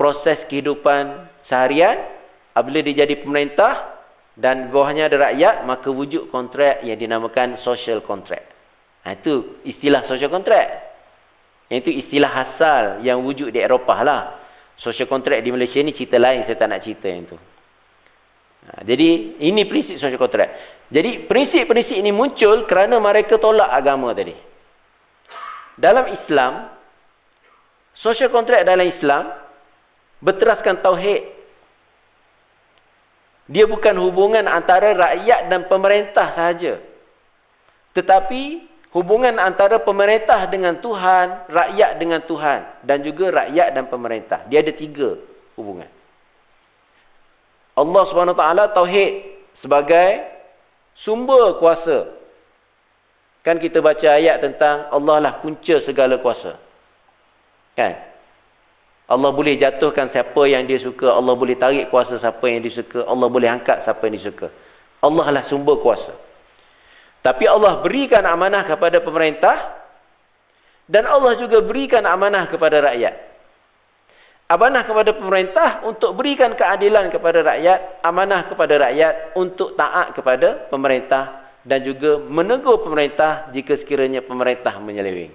proses kehidupan seharian. Apabila dia jadi pemerintah dan bawahnya ada rakyat, maka wujud kontrak yang dinamakan social contract. Itu istilah social contract. Itu istilah asal yang wujud di Eropah lah. Social contract di Malaysia ni cerita lain, saya tak nak cerita yang tu. Jadi ini prinsip social contract. Jadi prinsip-prinsip ini muncul kerana mereka tolak agama tadi. Dalam Islam, social contract dalam Islam berteraskan tauhid. Dia bukan hubungan antara rakyat dan pemerintah sahaja. Tetapi hubungan antara pemerintah dengan Tuhan, rakyat dengan Tuhan, dan juga rakyat dan pemerintah. Dia ada 3 hubungan. Allah SWT tauhid sebagai sumber kuasa. Kan kita baca ayat tentang Allah lah punca segala kuasa. Kan? Allah boleh jatuhkan siapa yang dia suka. Allah boleh tarik kuasa siapa yang dia suka. Allah boleh angkat siapa yang dia suka. Allah lah sumber kuasa. Tapi Allah berikan amanah kepada pemerintah dan Allah juga berikan amanah kepada rakyat. Amanah kepada pemerintah untuk berikan keadilan kepada rakyat, amanah kepada rakyat untuk taat kepada pemerintah dan juga menegur pemerintah jika sekiranya pemerintah menyeleweng.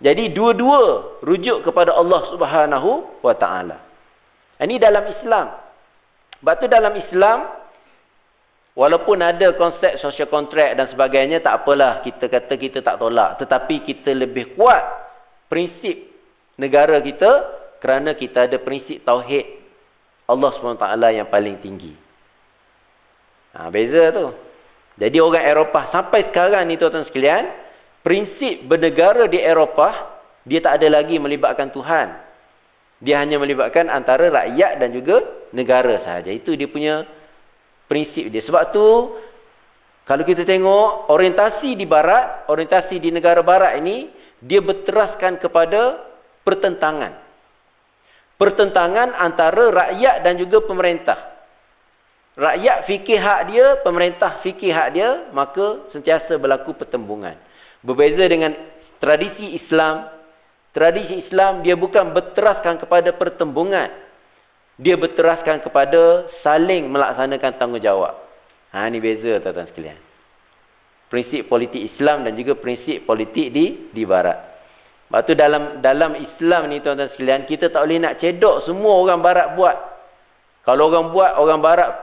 Jadi dua-dua rujuk kepada Allah Subhanahu wa taala. Ini dalam Islam. Sebab tu dalam Islam, walaupun ada konsep social contract dan sebagainya, tak apalah kita kata kita tak tolak. Tetapi kita lebih kuat prinsip negara kita kerana kita ada prinsip tauhid Allah SWT yang paling tinggi. Beza tu. Jadi orang Eropah sampai sekarang ni tuan-tuan sekalian, prinsip bernegara di Eropah, dia tak ada lagi melibatkan Tuhan. Dia hanya melibatkan antara rakyat dan juga negara sahaja. Itu dia punya prinsip dia. Sebab tu kalau kita tengok orientasi di barat, orientasi di negara barat ini, dia berteraskan kepada pertentangan. Pertentangan antara rakyat dan juga pemerintah. Rakyat fikir hak dia, pemerintah fikir hak dia, maka sentiasa berlaku pertembungan. Berbeza dengan tradisi Islam. Tradisi Islam dia bukan berteraskan kepada pertembungan. Dia berteraskan kepada saling melaksanakan tanggungjawab. Ini beza tuan-tuan sekalian. Prinsip politik Islam dan juga prinsip politik di barat. Sebab tu dalam Islam ni tuan-tuan sekalian, kita tak boleh nak cedok semua orang barat buat. Kalau orang barat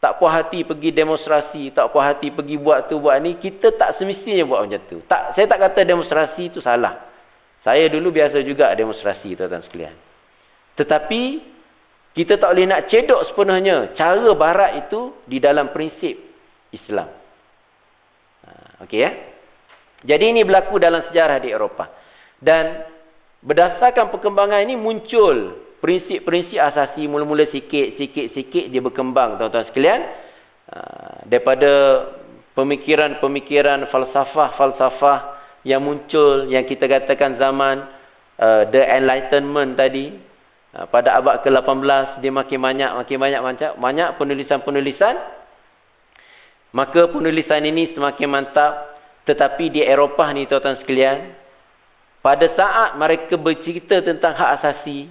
tak puas hati pergi demonstrasi, tak puas hati pergi buat tu buat ni, kita tak semestinya buat macam tu. Saya tak kata demonstrasi tu salah. Saya dulu biasa juga demonstrasi tuan-tuan sekalian. Tetapi kita tak boleh nak cedok sepenuhnya cara barat itu di dalam prinsip Islam. Okey ya. Jadi ini berlaku dalam sejarah di Eropah. Dan berdasarkan perkembangan ini muncul prinsip-prinsip asasi mula-mula sikit dia berkembang tuan-tuan sekalian. Daripada pemikiran-pemikiran falsafah yang muncul yang kita katakan zaman the Enlightenment tadi. Pada abad ke-18 dia makin banyak penulisan-penulisan. Maka penulisan ini semakin mantap. Tetapi di Eropah ni tuan-tuan sekalian, pada saat mereka bercerita tentang hak asasi,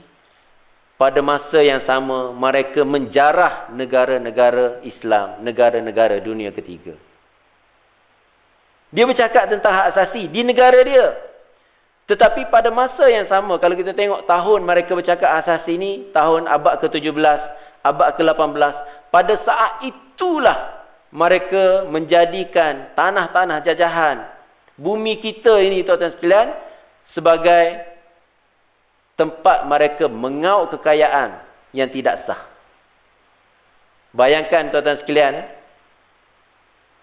pada masa yang sama mereka menjarah negara-negara Islam, negara-negara dunia ketiga. Dia bercakap tentang hak asasi di negara dia. Tetapi pada masa yang sama, kalau kita tengok tahun mereka bercakap asasi ni, tahun abad ke-17, abad ke-18, pada saat itulah mereka menjadikan tanah-tanah jajahan bumi kita ini, tuan-tuan sekalian, sebagai tempat mereka mengauk kekayaan yang tidak sah. Bayangkan, tuan-tuan sekalian,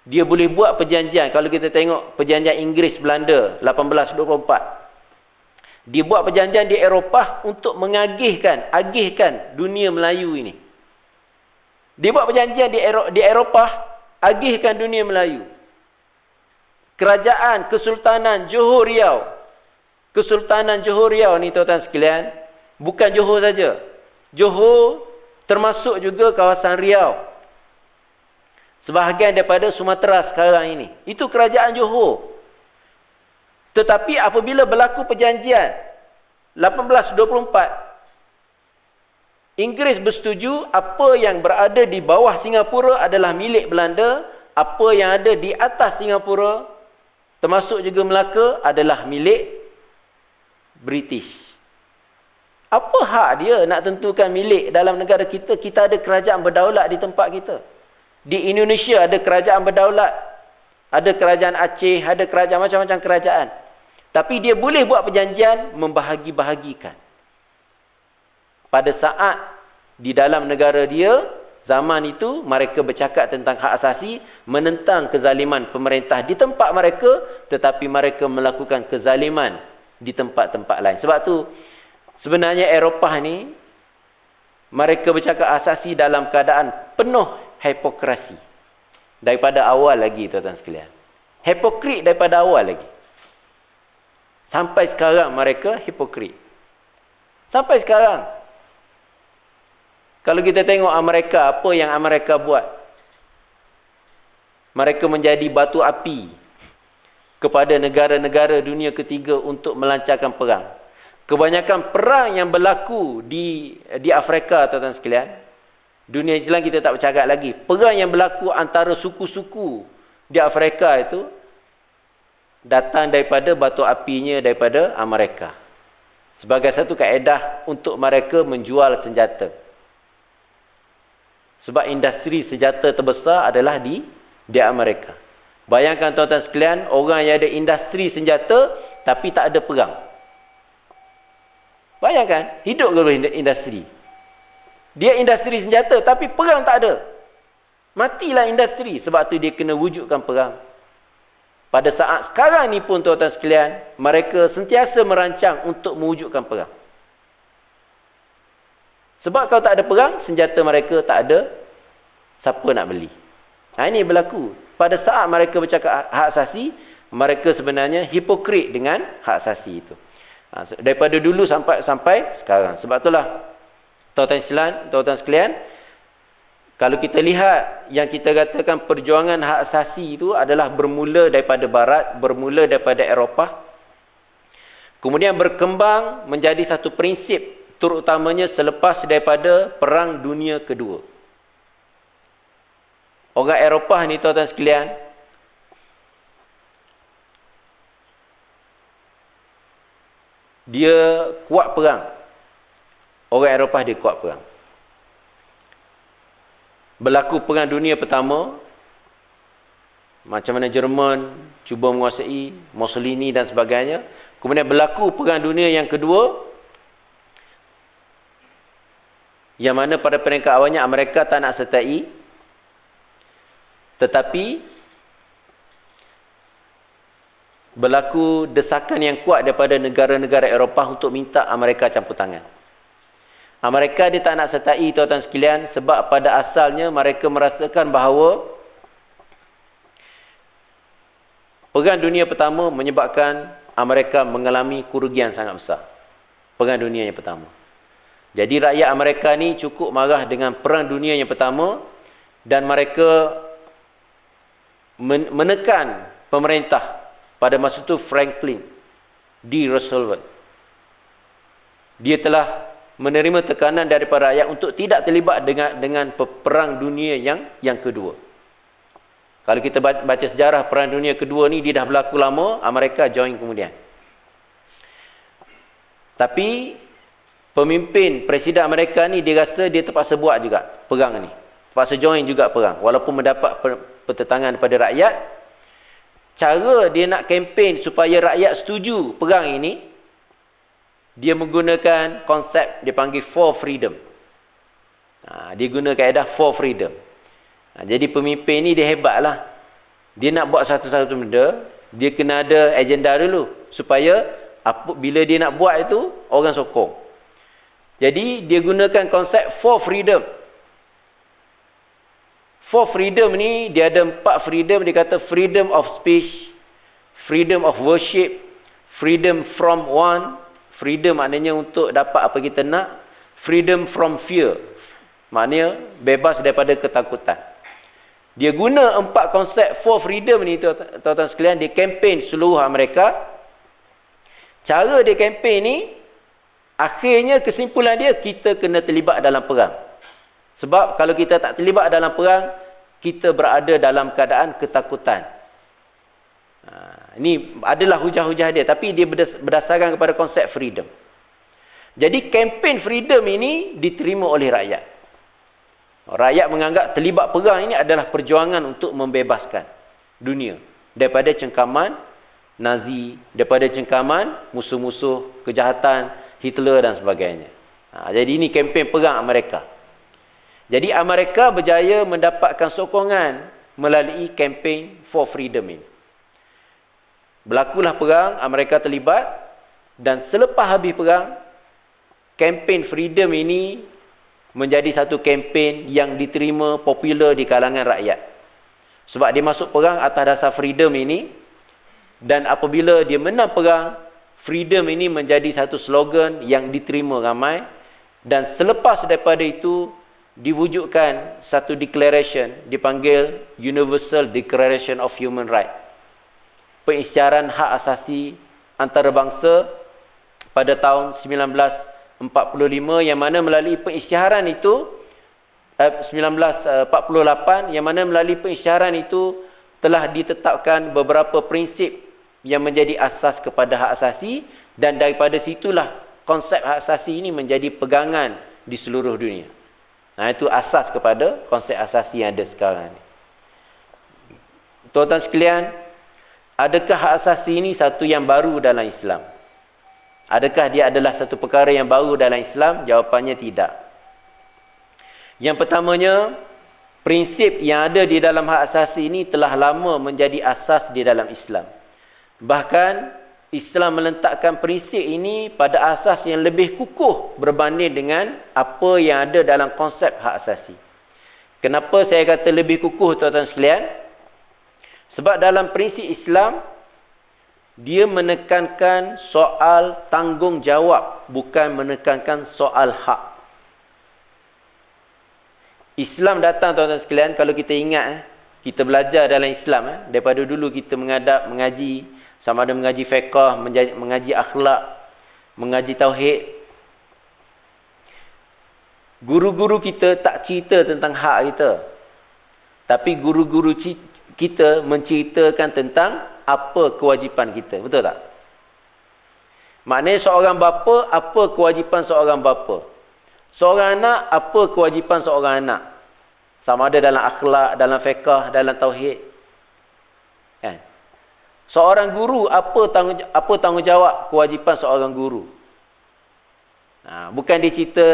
dia boleh buat perjanjian. Kalau kita tengok perjanjian Inggeris Belanda 1824. Dia buat perjanjian di Eropah untuk agihkan dunia Melayu ini. Dia buat perjanjian di Eropah, agihkan dunia Melayu. Kerajaan Kesultanan Johor Riau. Kesultanan Johor Riau ni, tuan-tuan sekalian, bukan Johor saja. Johor termasuk juga kawasan Riau. Sebahagian daripada Sumatera sekarang ini. Itu kerajaan Johor. Tetapi apabila berlaku perjanjian 1824, Inggeris bersetuju apa yang berada di bawah Singapura adalah milik Belanda, apa yang ada di atas Singapura, termasuk juga Melaka, adalah milik British. Apa hak dia nak tentukan milik dalam negara kita? Kita ada kerajaan berdaulat di tempat kita. Di Indonesia ada kerajaan berdaulat. Ada kerajaan Aceh, ada kerajaan macam-macam kerajaan. Tapi dia boleh buat perjanjian membahagi-bahagikan. Pada saat di dalam negara dia, zaman itu mereka bercakap tentang hak asasi, menentang kezaliman pemerintah di tempat mereka, tetapi mereka melakukan kezaliman di tempat-tempat lain. Sebab tu sebenarnya Eropah ni, mereka bercakap asasi dalam keadaan penuh hipokrasi. Daripada awal lagi, tuan-tuan sekalian. Hipokrit daripada awal lagi. Sampai sekarang mereka hipokrit. Sampai sekarang. Kalau kita tengok Amerika, apa yang Amerika buat? Mereka menjadi batu api kepada negara-negara dunia ketiga untuk melancarkan perang. Kebanyakan perang yang berlaku di Afrika, tuan-tuan sekalian, dunia Islam kita tak bercakap lagi. Perang yang berlaku antara suku-suku di Afrika itu datang daripada batu apinya daripada Amerika. Sebagai satu kaedah untuk mereka menjual senjata. Sebab industri senjata terbesar adalah di Amerika. Bayangkan, tuan-tuan sekalian, orang yang ada industri senjata tapi tak ada perang. Bayangkan, hidup ke industri. Dia industri senjata tapi perang tak ada. Matilah industri. Sebab tu dia kena wujudkan perang. Pada saat sekarang ni pun, tuan-tuan sekalian, mereka sentiasa merancang untuk mewujudkan perang. Sebab kalau tak ada perang, senjata mereka tak ada siapa nak beli. Ini berlaku. Pada saat mereka bercakap hak asasi, mereka sebenarnya hipokrit dengan hak asasi itu. Daripada dulu sampai sekarang. Sebab itulah, tuan-tuan sekalian, kalau kita lihat yang kita katakan perjuangan hak asasi itu adalah bermula daripada Barat, bermula daripada Eropah, kemudian berkembang menjadi satu prinsip, terutamanya selepas daripada Perang Dunia Kedua. Orang Eropah ni, tuan-tuan sekalian, dia kuat perang. Orang Eropah dia kuat perang. Berlaku Perang Dunia Pertama, macam mana Jerman cuba menguasai, Mussolini dan sebagainya. Kemudian berlaku Perang Dunia yang kedua, yang mana pada peringkat awalnya Amerika tak nak sertai, tetapi berlaku desakan yang kuat daripada negara-negara Eropah untuk minta Amerika campur tangan. Amerika dia tak nak sertai, tuan-tuan sekalian, sebab pada asalnya mereka merasakan bahawa Perang Dunia Pertama menyebabkan Amerika mengalami kerugian sangat besar. Perang Dunia yang Pertama. Jadi rakyat Amerika ni cukup marah dengan Perang Dunia yang Pertama, dan mereka menekan pemerintah pada masa itu Franklin D. Roosevelt. Dia telah menerima tekanan daripada rakyat untuk tidak terlibat dengan perang dunia yang kedua. Kalau kita baca sejarah Perang Dunia Kedua ni, dia dah berlaku lama, Amerika join kemudian. Tapi pemimpin Presiden Amerika ni dia rasa dia terpaksa buat juga perang ni. Terpaksa join juga perang. Walaupun mendapat pertentangan daripada rakyat. Cara dia nak kempen supaya rakyat setuju perang ini, dia menggunakan konsep dia panggil for freedom. Dia guna kaedah for freedom. Jadi pemimpin ni dia hebat lah. Dia nak buat satu-satu benda, dia kena ada agenda dulu. Supaya bila dia nak buat itu, orang sokong. Jadi dia gunakan konsep for freedom. For freedom ni, dia ada 4 freedom. Dia kata freedom of speech, freedom of worship, freedom from want. Freedom maknanya untuk dapat apa kita nak. Freedom from fear. Maknanya bebas daripada ketakutan. Dia guna 4 konsep for freedom ni, tuan-tuan sekalian. Dia kempen seluruh Amerika. Cara dia kempen ni, akhirnya kesimpulan dia, kita kena terlibat dalam perang. Sebab kalau kita tak terlibat dalam perang, kita berada dalam keadaan ketakutan. Ini adalah hujah-hujah dia. Tapi dia berdasarkan kepada konsep freedom. Jadi kempen freedom ini diterima oleh rakyat. Rakyat menganggap terlibat perang ini adalah perjuangan untuk membebaskan dunia daripada cengkaman Nazi, daripada cengkaman musuh-musuh kejahatan Hitler dan sebagainya. Jadi ini kempen perang Amerika. Jadi Amerika berjaya mendapatkan sokongan melalui kempen for freedom ini. Berlakulah perang, Amerika terlibat, dan selepas habis perang, kempen freedom ini menjadi satu kempen yang diterima popular di kalangan rakyat. Sebab dia masuk perang atas dasar freedom ini, dan apabila dia menang perang, freedom ini menjadi satu slogan yang diterima ramai, dan selepas daripada itu diwujudkan satu declaration dipanggil Universal Declaration of Human Rights, pengisytiharan hak asasi antarabangsa pada tahun 1945, yang mana melalui pengisytiharan itu 1948, yang mana melalui pengisytiharan itu telah ditetapkan beberapa prinsip yang menjadi asas kepada hak asasi, dan daripada situlah konsep hak asasi ini menjadi pegangan di seluruh dunia. Itu asas kepada konsep asasi yang ada sekarang ni. Tuan-tuan sekalian, adakah hak asasi ini satu yang baru dalam Islam? Adakah dia adalah satu perkara yang baru dalam Islam? Jawapannya tidak. Yang pertamanya, prinsip yang ada di dalam hak asasi ini telah lama menjadi asas di dalam Islam. Bahkan Islam meletakkan prinsip ini pada asas yang lebih kukuh berbanding dengan apa yang ada dalam konsep hak asasi. Kenapa saya kata lebih kukuh, tuan-tuan sekalian? Sebab dalam prinsip Islam, dia menekankan soal tanggungjawab, bukan menekankan soal hak. Islam datang, tuan-tuan sekalian, kalau kita ingat, kita belajar dalam Islam, daripada dulu kita mengaji, sama ada mengaji fiqh, mengaji akhlak, mengaji tauhid. Guru-guru kita tak cerita tentang hak kita. Tapi guru-guru kita menceritakan tentang apa kewajipan kita. Betul tak? Maknanya seorang bapa, apa kewajipan seorang bapa? Seorang anak, apa kewajipan seorang anak? Sama ada dalam akhlak, dalam fiqh, dalam tauhid. Kan? Seorang guru, apa tanggungjawab kewajipan seorang guru? Bukan dia cerita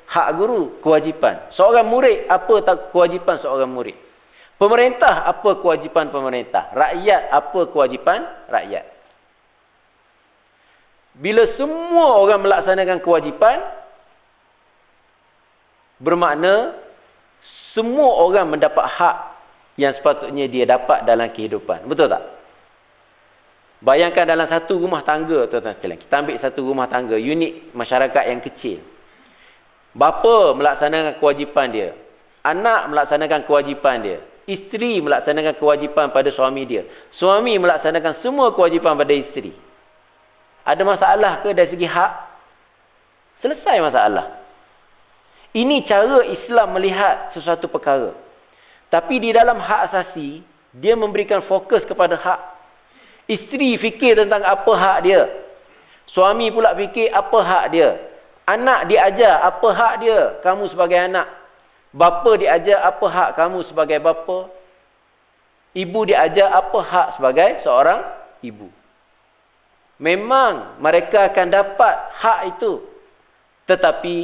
hak guru, kewajipan. Seorang murid, apa kewajipan seorang murid? Pemerintah, apa kewajipan pemerintah? Rakyat, apa kewajipan rakyat? Bila semua orang melaksanakan kewajipan, bermakna semua orang mendapat hak yang sepatutnya dia dapat dalam kehidupan. Betul tak? Bayangkan dalam satu rumah tangga, tuan-tuan sekalian. Kita ambil satu rumah tangga, unit masyarakat yang kecil. Bapa melaksanakan kewajipan dia. Anak melaksanakan kewajipan dia. Isteri melaksanakan kewajipan pada suami dia. Suami melaksanakan semua kewajipan pada isteri. Ada masalah ke dari segi hak? Selesai masalah. Ini cara Islam melihat sesuatu perkara. Tapi di dalam hak asasi, Dia memberikan fokus kepada hak. Isteri fikir tentang apa hak dia. Suami pula fikir apa hak dia. Anak diajar apa hak dia, kamu sebagai anak. Bapa diajar apa hak kamu sebagai bapa. Ibu diajar apa hak sebagai seorang ibu. Memang mereka akan dapat hak itu. Tetapi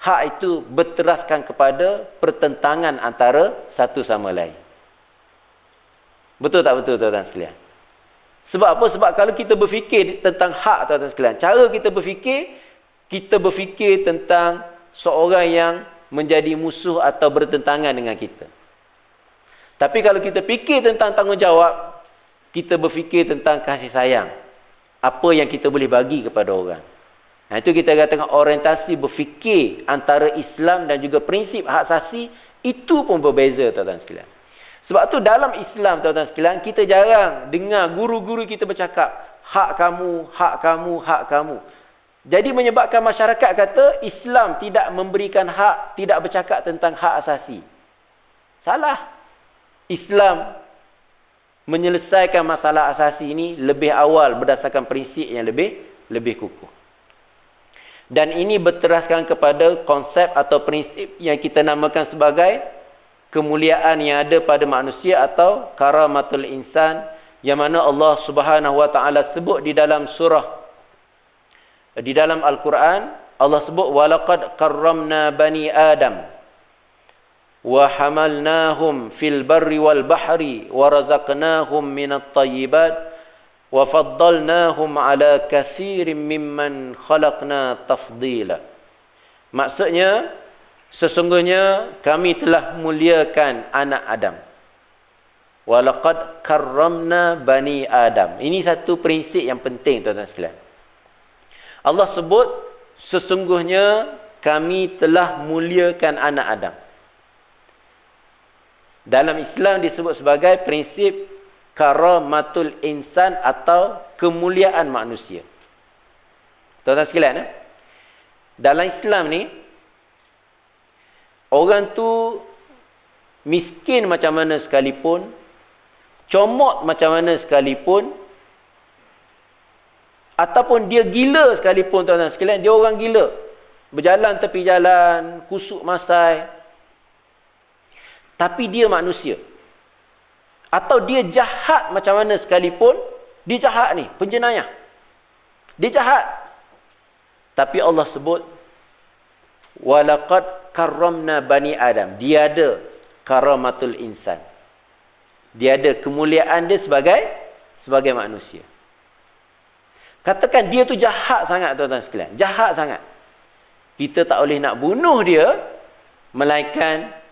hak itu berteraskan kepada pertentangan antara satu sama lain. Betul tak betul tuan-tuan sekalian? Sebab apa? Sebab kalau kita berfikir tentang hak tuan-tuan sekalian, cara kita berfikir tentang seorang yang menjadi musuh atau bertentangan dengan kita. Tapi kalau kita fikir tentang tanggungjawab, kita berfikir tentang kasih sayang. Apa yang kita boleh bagi kepada orang. Nah, itu kita katakan orientasi berfikir antara Islam dan juga prinsip hak asasi, itu pun berbeza tuan-tuan sekalian. Sebab tu dalam Islam tuan-tuan sekalian, kita jarang dengar guru-guru kita bercakap, hak kamu, hak kamu, hak kamu. Jadi menyebabkan masyarakat kata Islam tidak memberikan hak, tidak bercakap tentang hak asasi. Salah. Islam menyelesaikan masalah asasi ini lebih awal berdasarkan prinsip yang lebih kukuh. Dan ini berteraskan kepada konsep atau prinsip yang kita namakan sebagai kemuliaan yang ada pada manusia atau karamatul insan, yang mana Allah Subhanahu wa taala sebut di dalam surah, di dalam Al-Quran, Allah sebut walaqad karramna bani Adam wa hamalnahum fil barri wal bahri wa razaqnahum minat thayyibat wa faddalnahum ala katsirin mimman khalaqna tafdila. Maksudnya, sesungguhnya kami telah muliakan anak Adam. Walaqad karramna bani Adam. Ini satu prinsip yang penting tuan-tuan sekalian. Allah sebut sesungguhnya kami telah muliakan anak Adam. Dalam Islam disebut sebagai prinsip karamatul insan atau kemuliaan manusia. Tuan-tuan sekalian, dalam Islam ni, orang tu miskin macam mana sekalipun, comot macam mana sekalipun, ataupun dia gila sekalipun tuan-tuan sekalian, dia orang gila. Berjalan tepi jalan, kusuk masai. Tapi dia manusia. Atau dia jahat macam mana sekalipun, dia jahat ni, penjenayah. Dia jahat. Tapi Allah sebut, walaqad karramna bani Adam. Dia ada karamatul insan. Dia ada kemuliaan dia sebagai manusia. Katakan dia tu jahat sangat tuan-tuan sekalian. Jahat sangat. Kita tak boleh nak bunuh dia, melainkan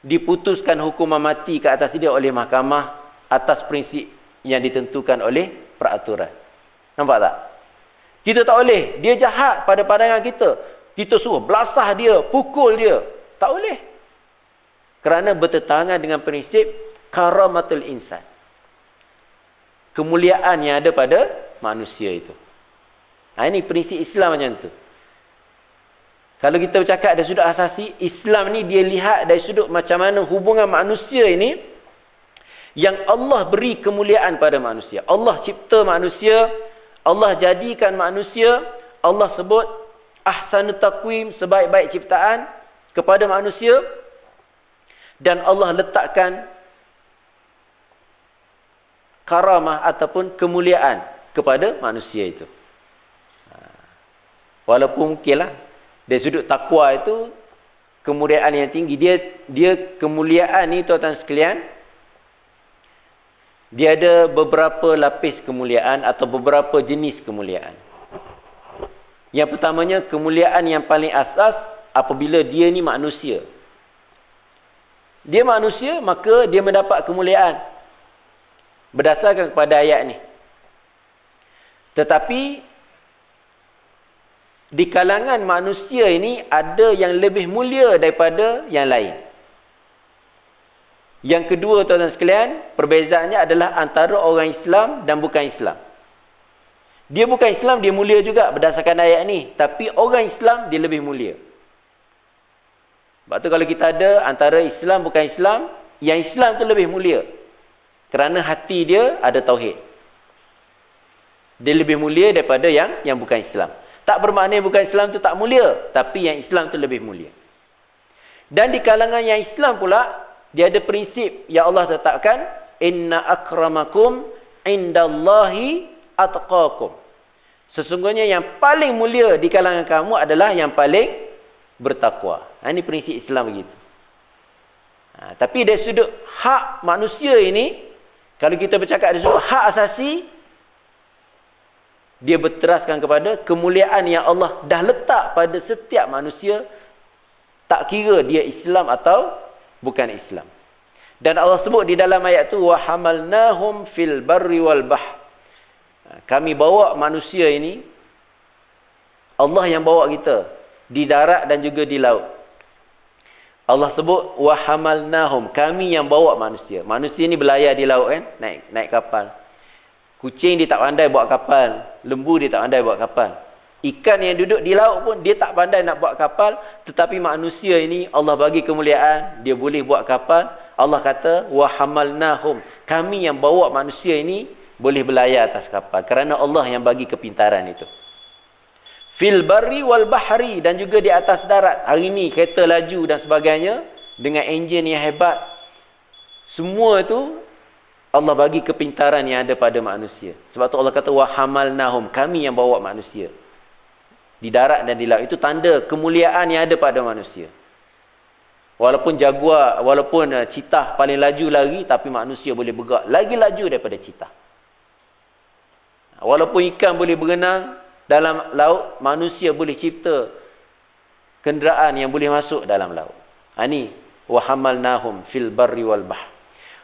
diputuskan hukuman mati ke atas dia oleh mahkamah atas prinsip yang ditentukan oleh peraturan. Nampak tak? Kita tak boleh. Dia jahat pada pandangan kita. Kita suruh belasah dia, pukul dia. Tak boleh. Kerana bertentangan dengan prinsip karamatul insan. Kemuliaan yang ada pada manusia itu. Ini prinsip Islam macam tu. Kalau kita bercakap dari sudut asasi, Islam ni dia lihat dari sudut macam mana hubungan manusia ini yang Allah beri kemuliaan pada manusia. Allah cipta manusia, Allah jadikan manusia, Allah sebut ahsanut taqwim, sebaik-baik ciptaan kepada manusia, dan Allah letakkan karamah ataupun kemuliaan kepada manusia itu. Walaupun mungkinlah dari sudut takwa itu kemuliaan yang tinggi, dia kemuliaan ni tuan-tuan sekalian, dia ada beberapa lapis kemuliaan atau beberapa jenis kemuliaan. Yang pertamanya, kemuliaan yang paling asas apabila dia ni manusia. Dia manusia, maka dia mendapat kemuliaan berdasarkan kepada ayat ni. Tetapi di kalangan manusia ini ada yang lebih mulia daripada yang lain. Yang kedua tuan-tuan sekalian, perbezaannya adalah antara orang Islam dan bukan Islam. Dia bukan Islam, dia mulia juga berdasarkan ayat ni. Tapi orang Islam, dia lebih mulia. Sebab tu kalau kita ada antara Islam bukan Islam, yang Islam tu lebih mulia. Kerana hati dia ada tauhid. Dia lebih mulia daripada yang bukan Islam. Tak bermakna bukan Islam tu tak mulia, tapi yang Islam tu lebih mulia. Dan di kalangan yang Islam pula, dia ada prinsip yang Allah tetapkan, inna akramakum indallahi atqakum. Sesungguhnya yang paling mulia di kalangan kamu adalah yang paling bertakwa. Ini prinsip Islam begitu. Tapi dari sudut hak manusia ini, kalau kita bercakap dari sudut hak asasi, dia berteraskan kepada kemuliaan yang Allah dah letak pada setiap manusia, tak kira dia Islam atau bukan Islam. Dan Allah sebut di dalam ayat tu, wa hamalnahum fil barri wal bahr. Kami bawa manusia ini, Allah yang bawa kita di darat dan juga di laut. Allah sebut wa hamalnahum, kami yang bawa manusia. Manusia ni berlayar di laut kan, naik kapal. Kucing dia tak pandai buat kapal, lembu dia tak pandai buat kapal. Ikan yang duduk di laut pun dia tak pandai nak buat kapal, tetapi manusia ini Allah bagi kemuliaan, dia boleh buat kapal. Allah kata wa hamalnahum, kami yang bawa manusia ini boleh berlayar atas kapal kerana Allah yang bagi kepintaran itu. Fil barri wal bahri, dan juga di atas darat. Hari ini kereta laju dan sebagainya dengan enjin yang hebat. Semua itu Allah bagi kepintaran yang ada pada manusia. Sebab tu Allah kata wa hamalnahum, kami yang bawa manusia di darat dan di laut. Itu tanda kemuliaan yang ada pada manusia. Walaupun jaguar, walaupun citah paling laju lari, tapi manusia boleh bergerak lagi laju daripada citah. Walaupun ikan boleh berenang dalam laut, manusia boleh cipta kenderaan yang boleh masuk dalam laut. Ini wa hamalnahum fil barri wal bahr.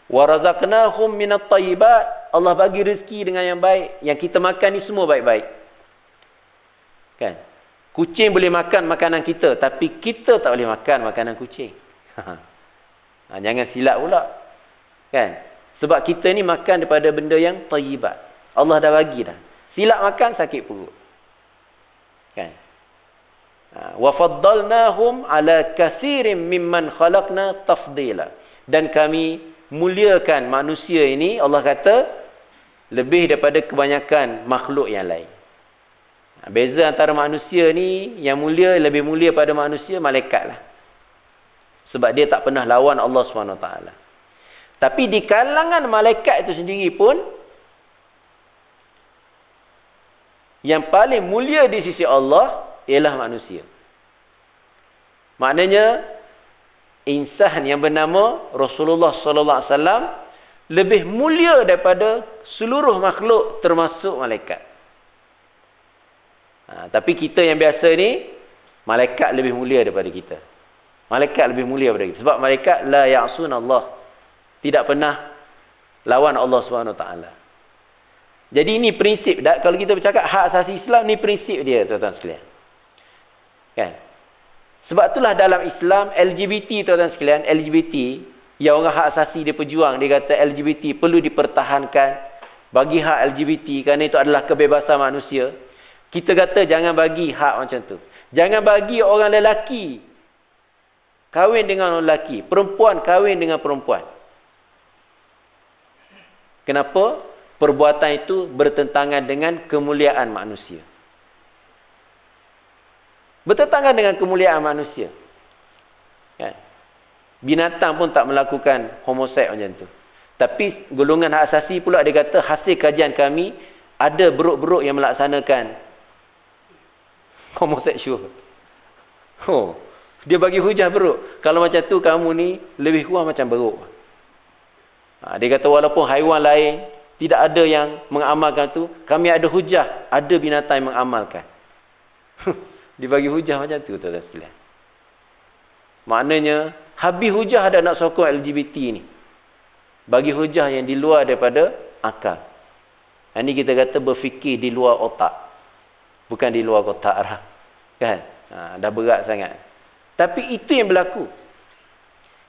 Wa razaqnahum minat thayyibat, Allah bagi rezeki dengan yang baik. Yang kita makan ni semua baik-baik. Kan? Kucing boleh makan makanan kita, tapi kita tak boleh makan makanan kucing. Jangan silap pula. Kan? Sebab kita ni makan daripada benda yang thayyibat. Allah dah bagi dah. Silap makan sakit perut. Kan? Wa faddalnahum ala katsirin mimman khalaqna tafdila. Dan kami muliakan manusia ini, Allah kata, lebih daripada kebanyakan makhluk yang lain. Beza antara manusia ni, yang mulia, lebih mulia pada manusia, malaikat lah. Sebab dia tak pernah lawan Allah SWT. Tapi di kalangan malaikat itu sendiri pun, yang paling mulia di sisi Allah ialah manusia. Maknanya, insan yang bernama Rasulullah sallallahu alaihi wasallam lebih mulia daripada seluruh makhluk termasuk malaikat. Tapi kita yang biasa ni, malaikat lebih mulia daripada kita. Malaikat lebih mulia daripada kita. Sebab malaikat la ya'sun Allah, tidak pernah lawan Allah SWT. Jadi ini prinsip. Kalau kita bercakap hak asasi Islam, ni prinsip dia, tuan-tuan sekalian. Kan? Sebab itulah dalam Islam, LGBT, tuan-tuan sekalian, LGBT, yang orang hak asasi dia berjuang, dia kata LGBT perlu dipertahankan, bagi hak LGBT, kerana itu adalah kebebasan manusia. Kita kata jangan bagi hak macam tu. Jangan bagi orang lelaki kahwin dengan orang lelaki, perempuan kahwin dengan perempuan. Kenapa? Perbuatan itu bertentangan dengan kemuliaan manusia. Bertentangan dengan kemuliaan manusia. Kan? Binatang pun tak melakukan homoseks macam tu. Tapi golongan hak asasi pula dia kata, hasil kajian kami, ada beruk-beruk yang melaksanakan homoseksual. Dia bagi hujah beruk. Kalau macam tu, kamu ni lebih kurang macam beruk. Dia kata walaupun haiwan lain tidak ada yang mengamalkan tu, kami ada hujah, ada binatang yang mengamalkan. Dia bagi hujah macam tu, tuan-tuan sekalian. Maknanya, habis hujah ada nak sokong LGBT ni. Bagi hujah yang di luar daripada akal. Ini kita kata berfikir di luar otak. Bukan di luar kotak lah. Kan? Dah berat sangat. Tapi itu yang berlaku.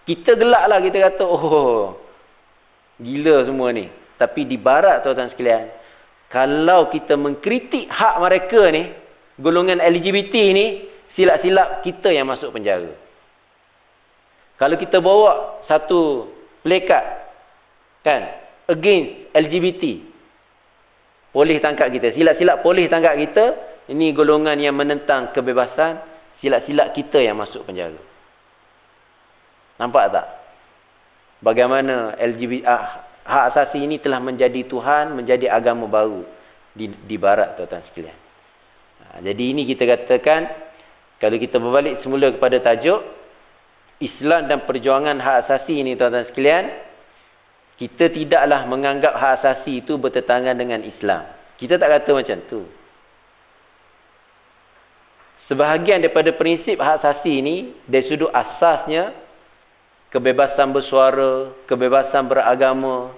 Kita gelak lah, kita kata, oh, gila semua ni. Tapi di barat, tuan-tuan sekalian, kalau kita mengkritik hak mereka ni, golongan LGBT ni, silap-silap kita yang masuk penjara. Kalau kita bawa satu plekat, kan, against LGBT. Polis tangkap kita. Silap-silap polis tangkap kita. Ini golongan yang menentang kebebasan. Silap-silap kita yang masuk penjara. Nampak tak? Bagaimana LGBT, hak asasi ini telah menjadi Tuhan, menjadi agama baru di barat, tuan-tuan sekalian. Jadi ini kita katakan, kalau kita berbalik semula kepada tajuk Islam dan perjuangan hak asasi ini, tuan-tuan sekalian, kita tidaklah menganggap hak asasi itu bertentangan dengan Islam. Kita tak kata macam tu. Sebahagian daripada prinsip hak asasi ini, dari sudut asasnya, kebebasan bersuara, kebebasan beragama,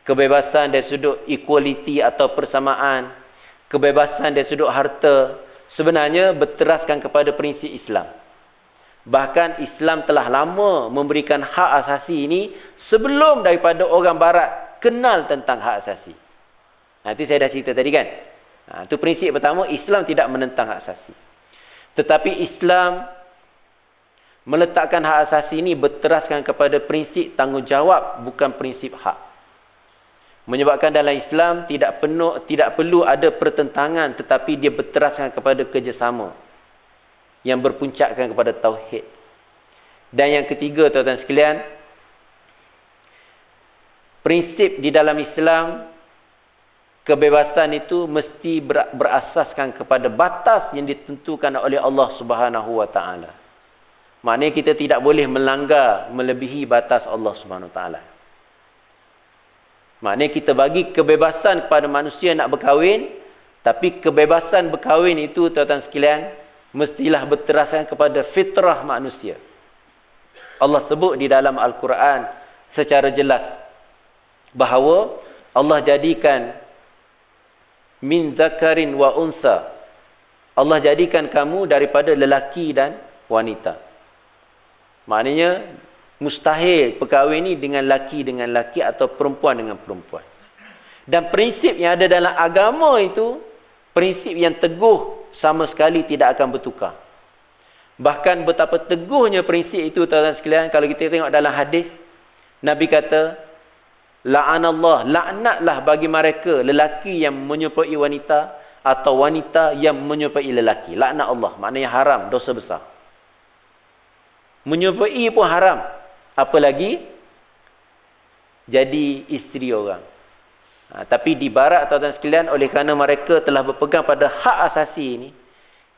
kebebasan dari sudut equality atau persamaan, kebebasan dari sudut harta, sebenarnya berteraskan kepada prinsip Islam. Bahkan Islam telah lama memberikan hak asasi ini sebelum daripada orang barat kenal tentang hak asasi. Itu saya dah cerita tadi kan. Itu prinsip pertama, Islam tidak menentang hak asasi. Tetapi Islam meletakkan hak asasi ini berteraskan kepada prinsip tanggungjawab, bukan prinsip hak. Menyebabkan dalam Islam tidak perlu ada pertentangan, tetapi dia berteraskan kepada kerjasama yang berpuncakkan kepada tauhid. Dan yang ketiga, tuan-tuan sekalian, prinsip di dalam Islam, kebebasan itu mesti berasaskan kepada batas yang ditentukan oleh Allah Subhanahu Wa Taala. Maknanya kita tidak boleh melanggar melebihi batas Allah Subhanahu Wa Taala. Maknanya kita bagi kebebasan kepada manusia nak berkahwin, tapi kebebasan berkahwin itu, tuan-tuan sekalian, mestilah berteraskan kepada fitrah manusia. Allah sebut di dalam Al-Quran secara jelas bahawa Allah jadikan min zakarin wa unsa. Allah jadikan kamu daripada lelaki dan wanita. Maknanya mustahil perkahwin ini dengan laki atau perempuan dengan perempuan. Dan prinsip yang ada dalam agama itu prinsip yang teguh, sama sekali tidak akan bertukar. Bahkan betapa teguhnya prinsip itu, tuan-tuan sekalian, kalau kita tengok dalam hadis, Nabi kata, la'anallah, laknatlah bagi mereka lelaki yang menyerupai wanita atau wanita yang menyerupai lelaki. Laknat Allah, maknanya haram, dosa besar. Menyerupai pun haram, apalagi jadi isteri orang. Tapi di barat, tuan-tuan sekalian, oleh kerana mereka telah berpegang pada hak asasi ini,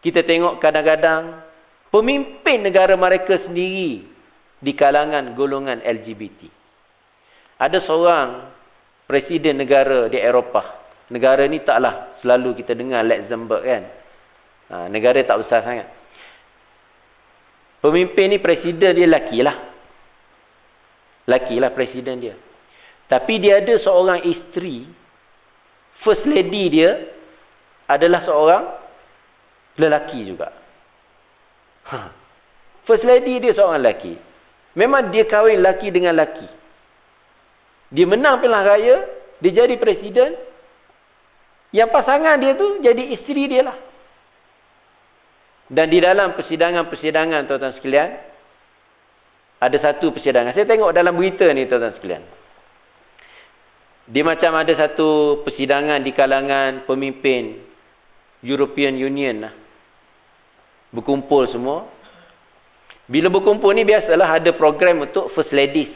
kita tengok kadang-kadang pemimpin negara mereka sendiri di kalangan golongan LGBT. Ada seorang presiden negara di Eropah. Negara ni taklah selalu kita dengar Luxembourg kan. Negara tak besar sangat. Pemimpin ni, presiden dia lelaki lah. Lelaki lah presiden dia. Tapi dia ada seorang isteri. First lady dia adalah seorang lelaki juga. First lady dia seorang lelaki. Memang dia kahwin lelaki dengan lelaki. Dia menang pilihan raya, dia jadi presiden. Yang pasangan dia tu jadi isteri dia lah. Dan di dalam persidangan-persidangan, tuan-tuan sekalian, ada satu persidangan. Saya tengok dalam berita ni, tuan-tuan sekalian. Dia macam ada satu persidangan di kalangan pemimpin European Union lah. Berkumpul semua. Bila berkumpul ni biasalah ada program untuk first ladies.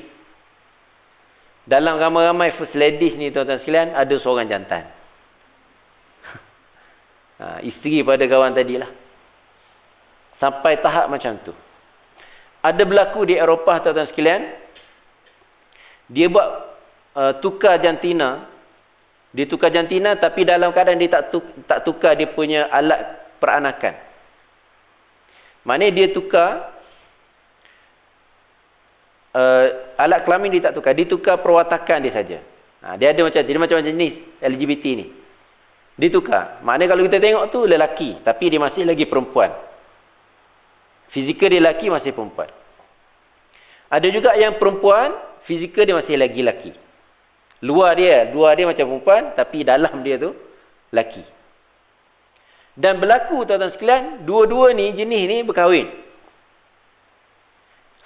Dalam ramai-ramai first ladies ni, tuan-tuan sekalian, ada seorang jantan. Isteri pada kawan tadilah. Sampai tahap macam tu. Ada berlaku di Eropah, tuan-tuan sekalian. Dia buat tukar jantina. Dia tukar jantina, tapi dalam keadaan dia tak tukar dia punya alat peranakan. Maknanya dia tukar alat kelamin dia tak tukar. Dia tukar perwatakan dia saja. Dia ada macam jenis LGBT ni. Dia tukar. Maknanya kalau kita tengok tu lelaki, tapi dia masih lagi perempuan. Fizikal dia lelaki, masih perempuan. Ada juga yang perempuan, fizikal dia masih lagi lelaki. Luar dia macam perempuan, tapi dalam dia tu lelaki. Dan berlaku, tuan-tuan sekalian, dua-dua ni, jenis ni berkahwin.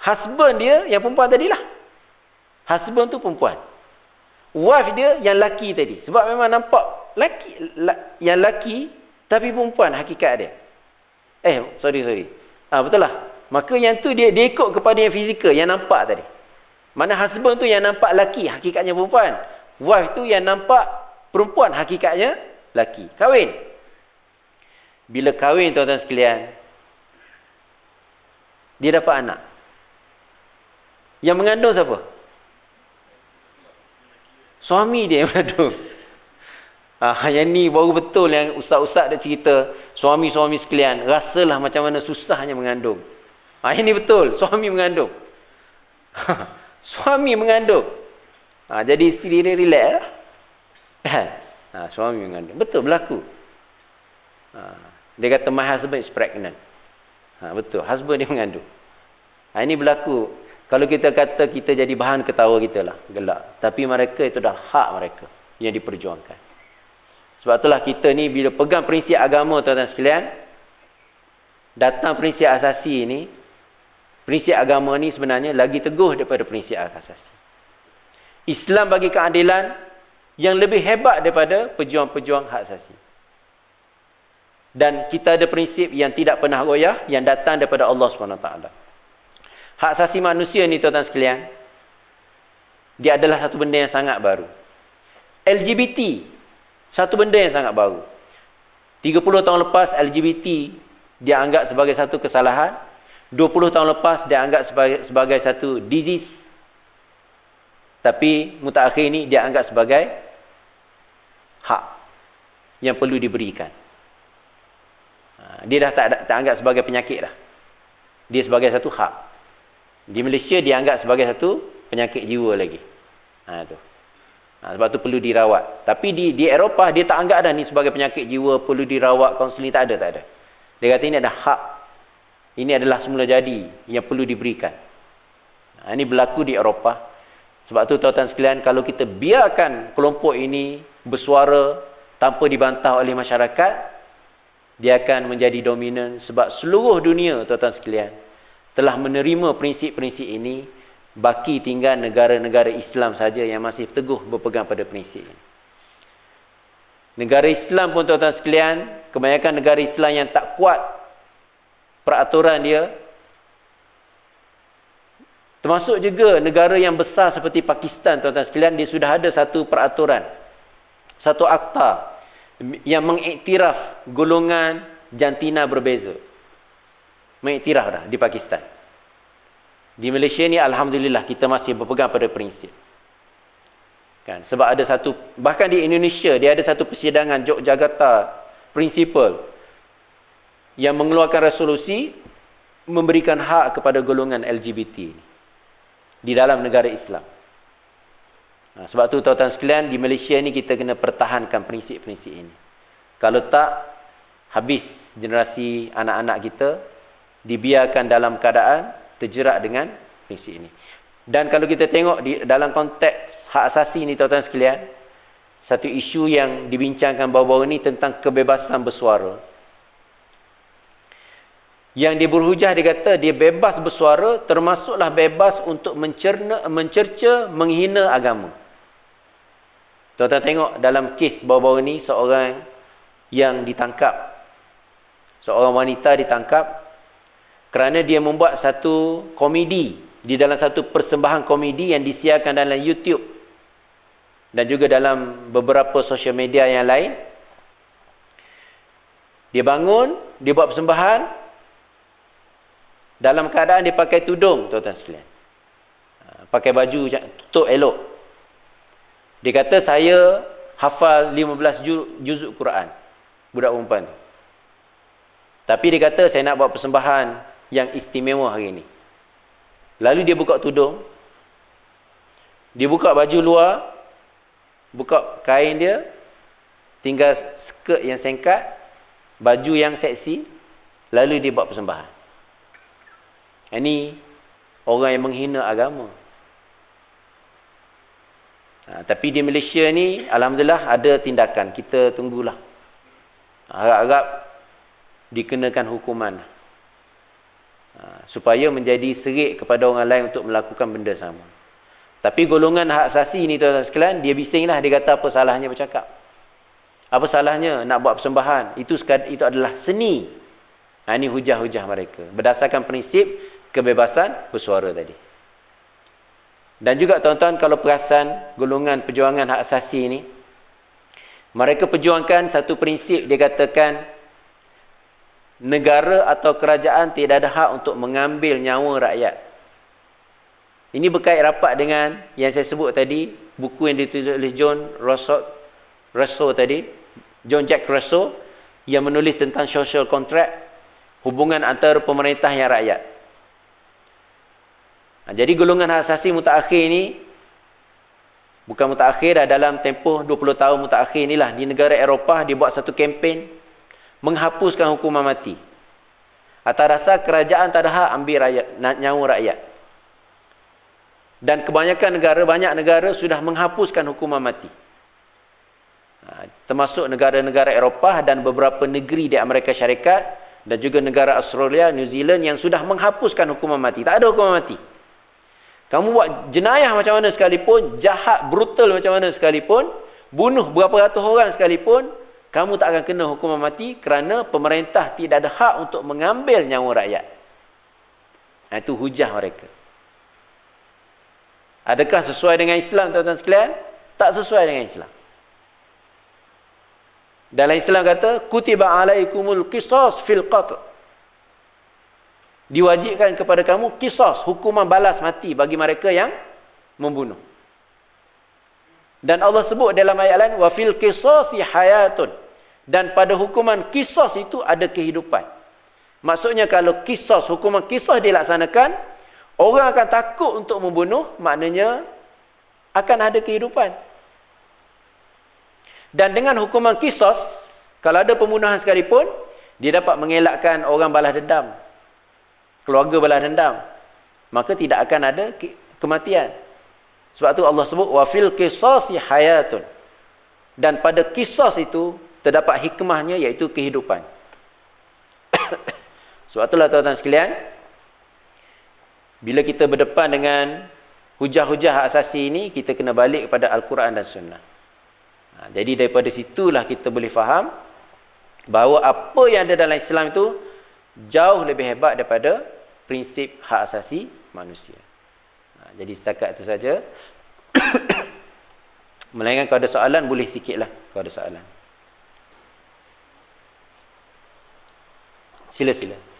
Husband dia yang perempuan tadilah. Husband tu perempuan. Wife dia yang laki tadi. Sebab memang nampak yang laki tapi perempuan hakikat dia. Sorry. Betul lah. Maka yang tu dia ikut kepada yang fizikal, yang nampak tadi. Mana husband tu yang nampak laki, hakikatnya perempuan. Wife tu yang nampak perempuan, hakikatnya laki. Kahwin. Bila kahwin tuan-tuan sekalian, dia dapat anak. Yang mengandung siapa? Suami dia yang mengandung. Yang ni baru betul yang ustaz-ustaz dia cerita. Suami-suami sekalian, rasalah macam mana susahnya mengandung. Ini betul, suami mengandung. Suami mengandung. Jadi isteri dia relax lah. Suami mengandung. Betul, berlaku. Dia kata, my husband is pregnant. Betul, husband dia mengandung. Ini berlaku. Kalau kita kata kita jadi bahan ketawa kita lah, gelak. Tapi mereka itu dah hak mereka yang diperjuangkan. Sebab itulah kita ni bila pegang prinsip agama tuan-tuan sekalian, datang prinsip asasi ni, prinsip agama ni sebenarnya lagi teguh daripada prinsip asasi. Islam bagi keadilan yang lebih hebat daripada pejuang-pejuang hak asasi. Dan kita ada prinsip yang tidak pernah goyah, yang datang daripada Allah SWT. Hak asasi manusia ni tuan-tuan sekalian, dia adalah satu benda yang sangat baru. LGBT, satu benda yang sangat baru. 30 tahun lepas LGBT dia anggap sebagai satu kesalahan. 20 tahun lepas dia anggap sebagai satu disease. Tapi mutakhir ini dia anggap sebagai hak yang perlu diberikan. Dia dah tak anggap sebagai penyakit dah. Dia sebagai satu hak. Di Malaysia dia anggap sebagai satu penyakit jiwa lagi. Tu. Sebab tu perlu dirawat. Tapi di Eropah dia tak anggap dah ni sebagai penyakit jiwa, perlu dirawat, kaunseling, tak ada. Dia kata ini ada hak. Ini adalah semula jadi yang perlu diberikan. Ini berlaku di Eropah. Sebab tu tuan-tuan sekalian, kalau kita biarkan kelompok ini bersuara tanpa dibantah oleh masyarakat, dia akan menjadi dominan. Sebab seluruh dunia tuan-tuan sekalian telah menerima prinsip-prinsip ini. Baki tinggal negara-negara Islam saja yang masih teguh berpegang pada prinsip ini. Negara Islam pun tuan-tuan sekalian, kebanyakan negara Islam yang tak kuat peraturan dia, termasuk juga negara yang besar seperti Pakistan tuan-tuan sekalian, dia sudah ada satu peraturan, satu akta yang mengiktiraf golongan jantina berbeza. Mengiktiraf dah di Pakistan. Di Malaysia ni alhamdulillah kita masih berpegang pada prinsip. Kan? Sebab ada satu, bahkan di Indonesia dia ada satu persidangan Yogyakarta Principal yang mengeluarkan resolusi memberikan hak kepada golongan LGBT di dalam negara Islam. Sebab tu tuan-tuan sekalian, di Malaysia ni kita kena pertahankan prinsip-prinsip ini. Kalau tak, habis generasi anak-anak kita dibiarkan dalam keadaan terjerat dengan prinsip ini. Dan kalau kita tengok di dalam konteks hak asasi ni tuan-tuan sekalian, satu isu yang dibincangkan baru-baru ni tentang kebebasan bersuara. Yang dia berhujah, dia kata dia bebas bersuara, termasuklah bebas untuk mencerca, menghina agama. Tuan-tuan tengok dalam kes baru-baru ni, seorang yang ditangkap, seorang wanita ditangkap kerana dia membuat satu komedi di dalam satu persembahan komedi yang disiarkan dalam YouTube dan juga dalam beberapa sosial media yang lain. Dia bangun, dia buat persembahan dalam keadaan dia pakai tudung tuan-tuan sekalian. Pakai baju tutup elok. Dia kata saya hafal 15 juzuk Quran. Budak perempuan tu. Tapi dia kata saya nak buat persembahan yang istimewa hari ini. Lalu dia buka tudung. Dia buka baju luar. Buka kain dia. Tinggal skirt yang singkat. Baju yang seksi. Lalu dia buat persembahan. Ini orang yang menghina agama. Tapi di Malaysia ni, alhamdulillah ada tindakan. Kita tunggulah. Harap-harap dikenakan hukuman. Supaya menjadi serik kepada orang lain untuk melakukan benda sama. Tapi golongan hak asasi ni tuan-tuan sekalian, dia bisinglah, dia kata apa salahnya bercakap. Apa salahnya nak buat persembahan? Itu adalah seni. Ini hujah-hujah mereka. Berdasarkan prinsip kebebasan bersuara tadi. Dan juga tuan-tuan, kalau perasan golongan perjuangan hak asasi ni, mereka perjuangkan satu prinsip, dia katakan negara atau kerajaan tidak ada hak untuk mengambil nyawa rakyat. Ini berkait rapat dengan yang saya sebut tadi, buku yang ditulis oleh John Rousseau tadi, John Jack Rousseau, yang menulis tentang social contract, hubungan antara pemerintah dan rakyat. Jadi golongan hak asasi mutakhir ini, bukan mutakhir dah, dalam tempoh 20 tahun mutakhir inilah, di negara Eropah dibuat satu kempen menghapuskan hukuman mati. Atas dasar kerajaan tak ada hak ambil nyawa rakyat. Dan kebanyakan negara, banyak negara sudah menghapuskan hukuman mati. Termasuk negara-negara Eropah dan beberapa negeri di Amerika Syarikat dan juga negara Australia, New Zealand yang sudah menghapuskan hukuman mati. Tak ada hukuman mati. Kamu buat jenayah macam mana sekalipun, jahat, brutal macam mana sekalipun, bunuh berapa ratus orang sekalipun, kamu tak akan kena hukuman mati kerana pemerintah tidak ada hak untuk mengambil nyawa rakyat. Itu hujah mereka. Adakah sesuai dengan Islam, tuan-tuan sekalian? Tak sesuai dengan Islam. Dalam Islam kata, kutiba alaikumul qisas fil qatl. Diwajibkan kepada kamu qisas, hukuman balas mati bagi mereka yang membunuh. Dan Allah sebut dalam ayat lain, wa fil qisasi hayatun. Dan pada hukuman qisas itu ada kehidupan. Maksudnya kalau qisas, hukuman qisas dilaksanakan, orang akan takut untuk membunuh, maknanya akan ada kehidupan. Dan dengan hukuman qisas, kalau ada pembunuhan sekalipun, dia dapat mengelakkan orang balas dendam. Keluarga balas dendam. Maka tidak akan ada kematian. Sebab tu Allah sebut, wa fil qisasi hayatun. Dan pada qisas itu, terdapat hikmahnya, iaitu kehidupan. Sebab itulah tuan-tuan sekalian, bila kita berdepan dengan hujah-hujah hak asasi ini, kita kena balik kepada Al-Quran dan Sunnah. Jadi daripada situlah kita boleh faham bahawa apa yang ada dalam Islam itu jauh lebih hebat daripada prinsip hak asasi manusia. Jadi setakat itu saja. Melainkan kalau ada soalan, boleh sikitlah kalau ada soalan. Sila-sila.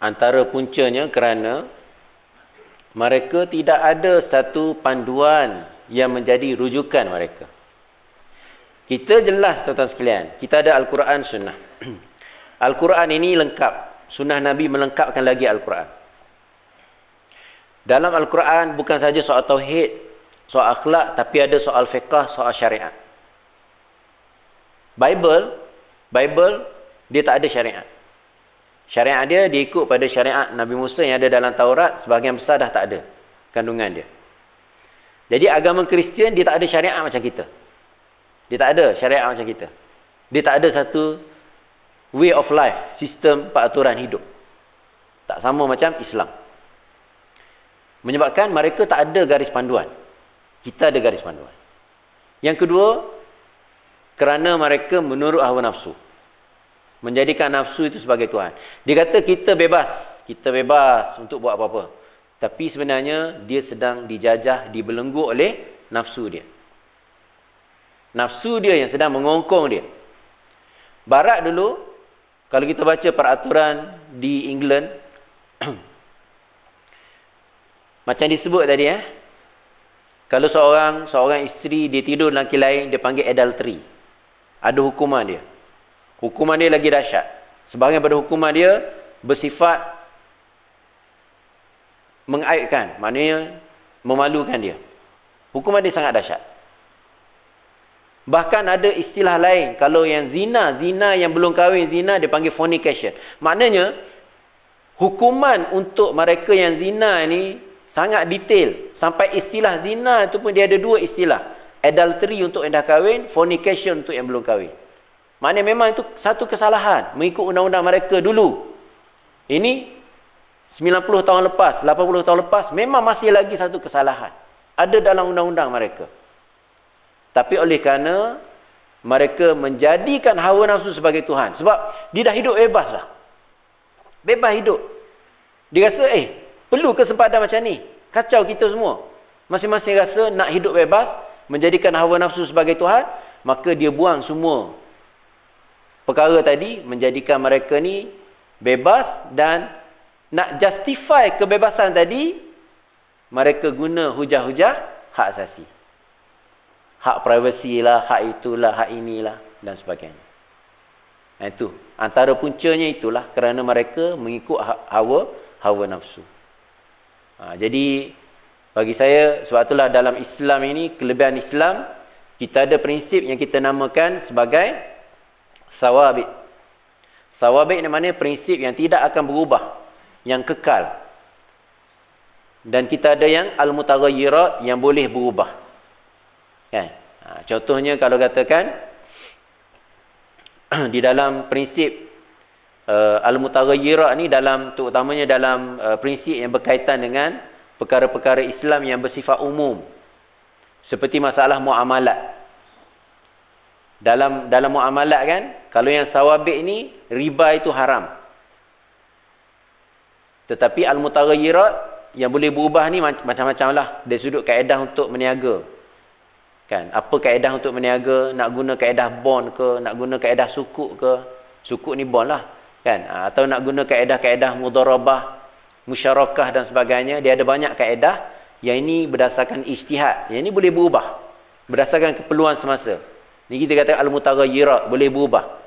Antara puncanya kerana mereka tidak ada satu panduan yang menjadi rujukan mereka. Kita jelas tuan-tuan sekalian, kita ada Al-Quran, Sunnah. Al-Quran ini lengkap. Sunnah Nabi melengkapkan lagi Al-Quran. Dalam Al-Quran bukan saja soal tauhid, soal akhlak, tapi ada soal fiqh, soal syariat. Bible dia tak ada syariat. Syariat dia ikut pada syariat Nabi Musa yang ada dalam Taurat, sebahagian besar dah tak ada kandungan dia. Jadi agama Kristian dia tak ada syariat macam kita. Dia tak ada syariat macam kita. Dia tak ada satu way of life, sistem peraturan hidup. Tak sama macam Islam. Menyebabkan mereka tak ada garis panduan. Kita ada garis panduan. Yang kedua, kerana mereka menurut hawa nafsu. Menjadikan nafsu itu sebagai Tuhan. Dia kata kita bebas. Kita bebas untuk buat apa-apa. Tapi sebenarnya dia sedang dijajah, dibelenggu oleh nafsu dia. Nafsu dia yang sedang mengongkong dia. Barat dulu, kalau kita baca peraturan di England, macam disebut tadi kalau seorang isteri dia tidur lelaki lain, dia panggil adultery. Ada hukuman dia. Hukuman dia lagi dahsyat. Sebahagian pada hukuman dia bersifat mengaibkan, maknanya memalukan dia. Hukuman dia sangat dahsyat. Bahkan ada istilah lain, kalau yang zina yang belum kahwin zina, dia panggil fornication. Maknanya hukuman untuk mereka yang zina ni sangat detail. Sampai istilah zina itu pun dia ada dua istilah. Adultery untuk yang dah kahwin, fornication untuk yang belum kahwin. Maknanya memang itu satu kesalahan mengikut undang-undang mereka dulu. Ini 90 tahun lepas, 80 tahun lepas, memang masih lagi satu kesalahan. Ada dalam undang-undang mereka. Tapi oleh kerana mereka menjadikan hawa nafsu sebagai Tuhan. Sebab dia dah hidup bebas lah. Bebas hidup. Dia rasa, perlu kesempatan macam ni? Kacau kita semua. Masing-masing rasa nak hidup bebas, menjadikan hawa nafsu sebagai Tuhan, maka dia buang semua perkara tadi, menjadikan mereka ni bebas, dan nak justify kebebasan tadi, mereka guna hujah-hujah hak asasi. Hak privasi lah, hak itulah, hak inilah, dan sebagainya. Itu. Antara puncanya itulah kerana mereka mengikut hawa nafsu. Jadi, bagi saya, sebab itulah dalam Islam ini, kelebihan Islam, kita ada prinsip yang kita namakan sebagai sawabit. Sawabit ni maknanya prinsip yang tidak akan berubah, yang kekal. Dan kita ada yang al-mutaghayyirat, yang boleh berubah. Kan? Contohnya kalau katakan di dalam prinsip al-mutaghayyirat ni, terutamanya dalam prinsip yang berkaitan dengan perkara-perkara Islam yang bersifat umum. Seperti masalah muamalat. Dalam muamalat kan, kalau yang sawabit ni, riba itu haram. Tetapi al-mutaghayyirat yang boleh berubah ni macam-macam lah. Dari sudut kaedah untuk meniaga. Kan? Apa kaedah untuk meniaga? Nak guna kaedah bond ke? Nak guna kaedah sukuk ke? Sukuk ni bond lah. Kan? Atau nak guna kaedah-kaedah mudharabah, musyarakah dan sebagainya. Dia ada banyak kaedah. Yang ini berdasarkan ijtihad. Yang ini boleh berubah. Berdasarkan keperluan semasa. Ni kita kata al-mutaghayyirat, boleh berubah.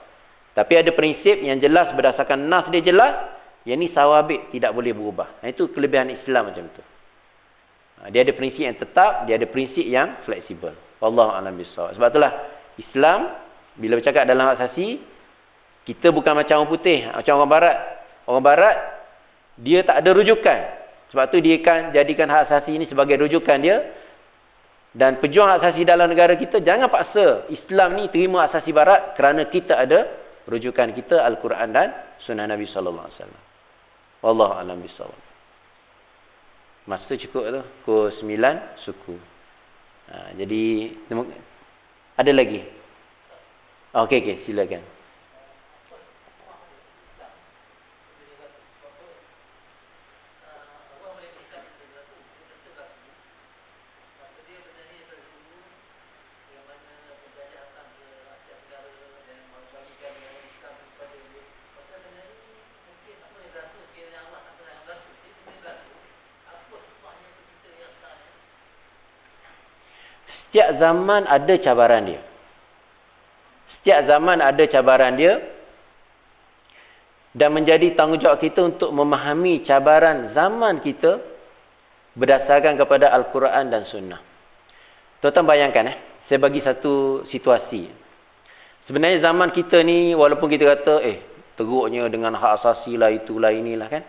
Tapi ada prinsip yang jelas berdasarkan nas dia jelas. Yang ni sawabit, tidak boleh berubah. Itu kelebihan Islam macam tu. Dia ada prinsip yang tetap, dia ada prinsip yang fleksibel. Wallahu a'lam bissawab. Sebab itulah Islam bila bercakap dalam hak asasi, kita bukan macam orang putih, macam orang barat. Orang barat dia tak ada rujukan. Sebab tu dia kan jadikan hak asasi ini sebagai rujukan dia. Dan pejuang hak asasi dalam negara kita, jangan paksa Islam ni terima hak asasi barat kerana kita ada rujukan kita Al-Quran dan Sunnah Nabi sallallahu alaihi wasallam. Wallahu a'lam bissawab. Masa cukup tu, pukul 9 suku. Jadi ada lagi. Okey, silakan. Setiap zaman ada cabaran dia. Setiap zaman ada cabaran dia. Dan menjadi tanggungjawab kita untuk memahami cabaran zaman kita berdasarkan kepada Al-Quran dan Sunnah. Tuan-tuan bayangkan, saya bagi satu situasi. Sebenarnya zaman kita ni, walaupun kita kata, teruknya dengan hak asasi lah, itulah, inilah kan.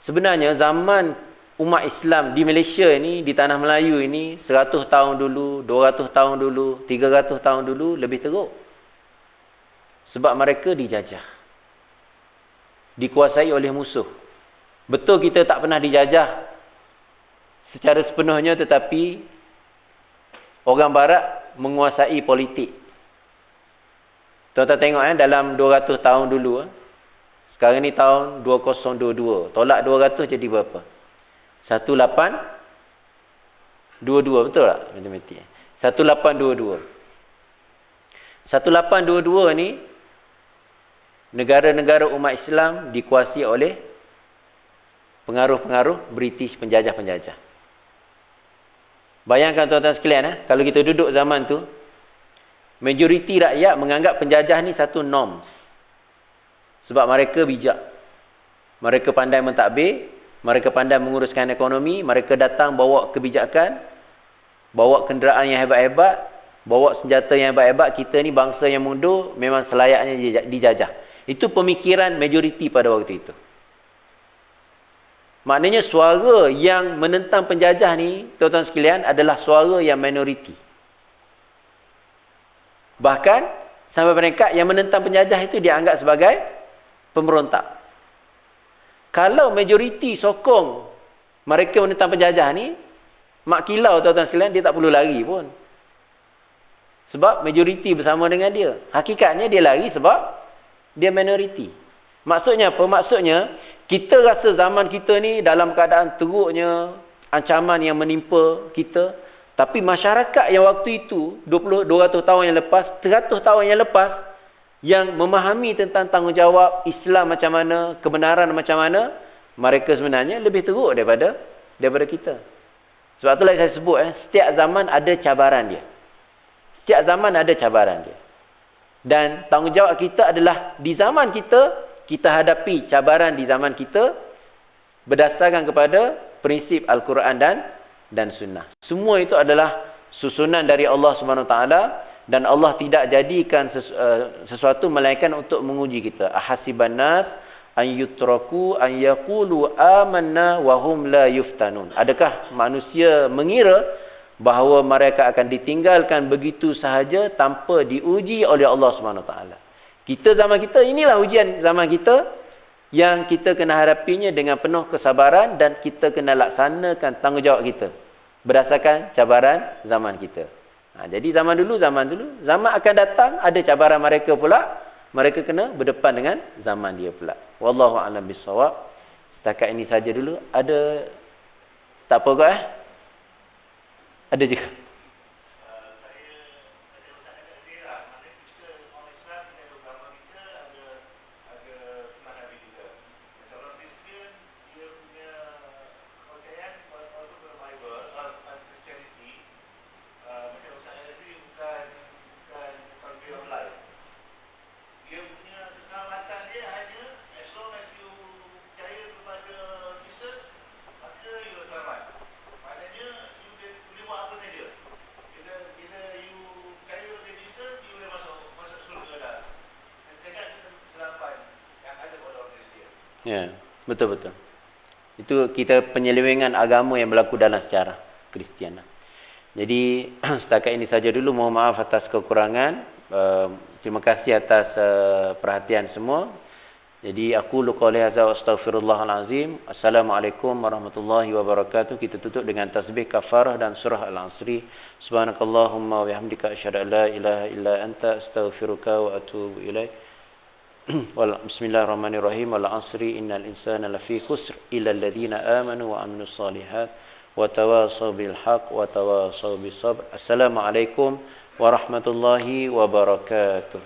Sebenarnya zaman umat Islam di Malaysia ni, di tanah Melayu ini, 100 tahun dulu, 200 tahun dulu, 300 tahun dulu, lebih teruk. Sebab mereka dijajah. Dikuasai oleh musuh. Betul kita tak pernah dijajah secara sepenuhnya, tetapi Orang barat menguasai politik. Tuan-tuan tengok dalam 200 tahun dulu. Sekarang ni tahun 2022. Tolak 200 jadi berapa? 1822. Betul tak? Matematik. 1822. 1822 ni negara-negara umat Islam dikuasai oleh pengaruh-pengaruh British, penjajah-penjajah. Bayangkan tuan-tuan sekalian, kalau kita duduk zaman tu, majoriti rakyat menganggap penjajah ni satu norms. Sebab mereka bijak. Mereka pandai mentadbir, mereka pandai menguruskan ekonomi, mereka datang bawa kebijakan, bawa kenderaan yang hebat-hebat, bawa senjata yang hebat-hebat. Kita ni bangsa yang mundur, memang selayaknya dijajah. Itu pemikiran majoriti pada waktu itu. Maknanya suara yang menentang penjajah ni, tuan-tuan sekalian, adalah suara yang minoriti. Bahkan, sampai mereka yang menentang penjajah itu dianggap sebagai pemberontak. Kalau majoriti sokong mereka menentang penjajah ni, mak kilau tuan-tuan sekalian, dia tak perlu lari pun. Sebab majoriti bersama dengan dia. Hakikatnya dia lari sebab dia minoriti. Maksudnya apa? Maksudnya, kita rasa zaman kita ni dalam keadaan teruknya, ancaman yang menimpa kita. Tapi masyarakat yang waktu itu, 200 tahun yang lepas, 100 tahun yang lepas, yang memahami tentang tanggungjawab Islam macam mana, kebenaran macam mana, mereka sebenarnya lebih teruk daripada kita. Sebab itulah saya sebut, setiap zaman ada cabaran dia. Setiap zaman ada cabaran dia. Dan tanggungjawab kita adalah di zaman kita hadapi cabaran di zaman kita berdasarkan kepada prinsip Al-Quran dan Sunnah. Semua itu adalah susunan dari Allah Subhanahu Wa Taala, dan Allah tidak jadikan sesuatu melainkan untuk menguji kita. Ahasiban nas an yutraku an yaqulu amanna wa hum la yuftanun. Adakah manusia mengira bahawa mereka akan ditinggalkan begitu sahaja tanpa diuji oleh Allah Subhanahu Wa Taala? Kita zaman kita, inilah ujian zaman kita yang kita kena hadapinya dengan penuh kesabaran, dan kita kena laksanakan tanggungjawab kita berdasarkan cabaran zaman kita. Jadi zaman dulu, zaman akan datang ada cabaran mereka pula, mereka kena berdepan dengan zaman dia pula. Wallahu a'lam bissawab. Setakat ini saja dulu. Ada tak apa kau Ada juga. Ya, betul-betul. Itu kita penyelewengan agama yang berlaku dalam sejarah Kristian. Jadi setakat ini saja dulu. Mohon maaf atas kekurangan. Terima kasih atas perhatian semua. Jadi aku qouli hadza wa astaghfirullahal azim. Assalamualaikum warahmatullahi wabarakatuh. Kita tutup dengan tasbih kafarah dan surah Al-Asri. Subhanakallahumma wa bihamdika asyhadu an la ilaha illa anta astaghfiruka wa atubu ilaik. Bismillahirrahmanirrahim. Wal 'asri innal insana lafi khusr illa alladhina amanu wa 'amilus solihat wa tawasaw bil haqq wa tawasaw bis sabr. Assalamualaikum warahmatullahi wabarakatuh.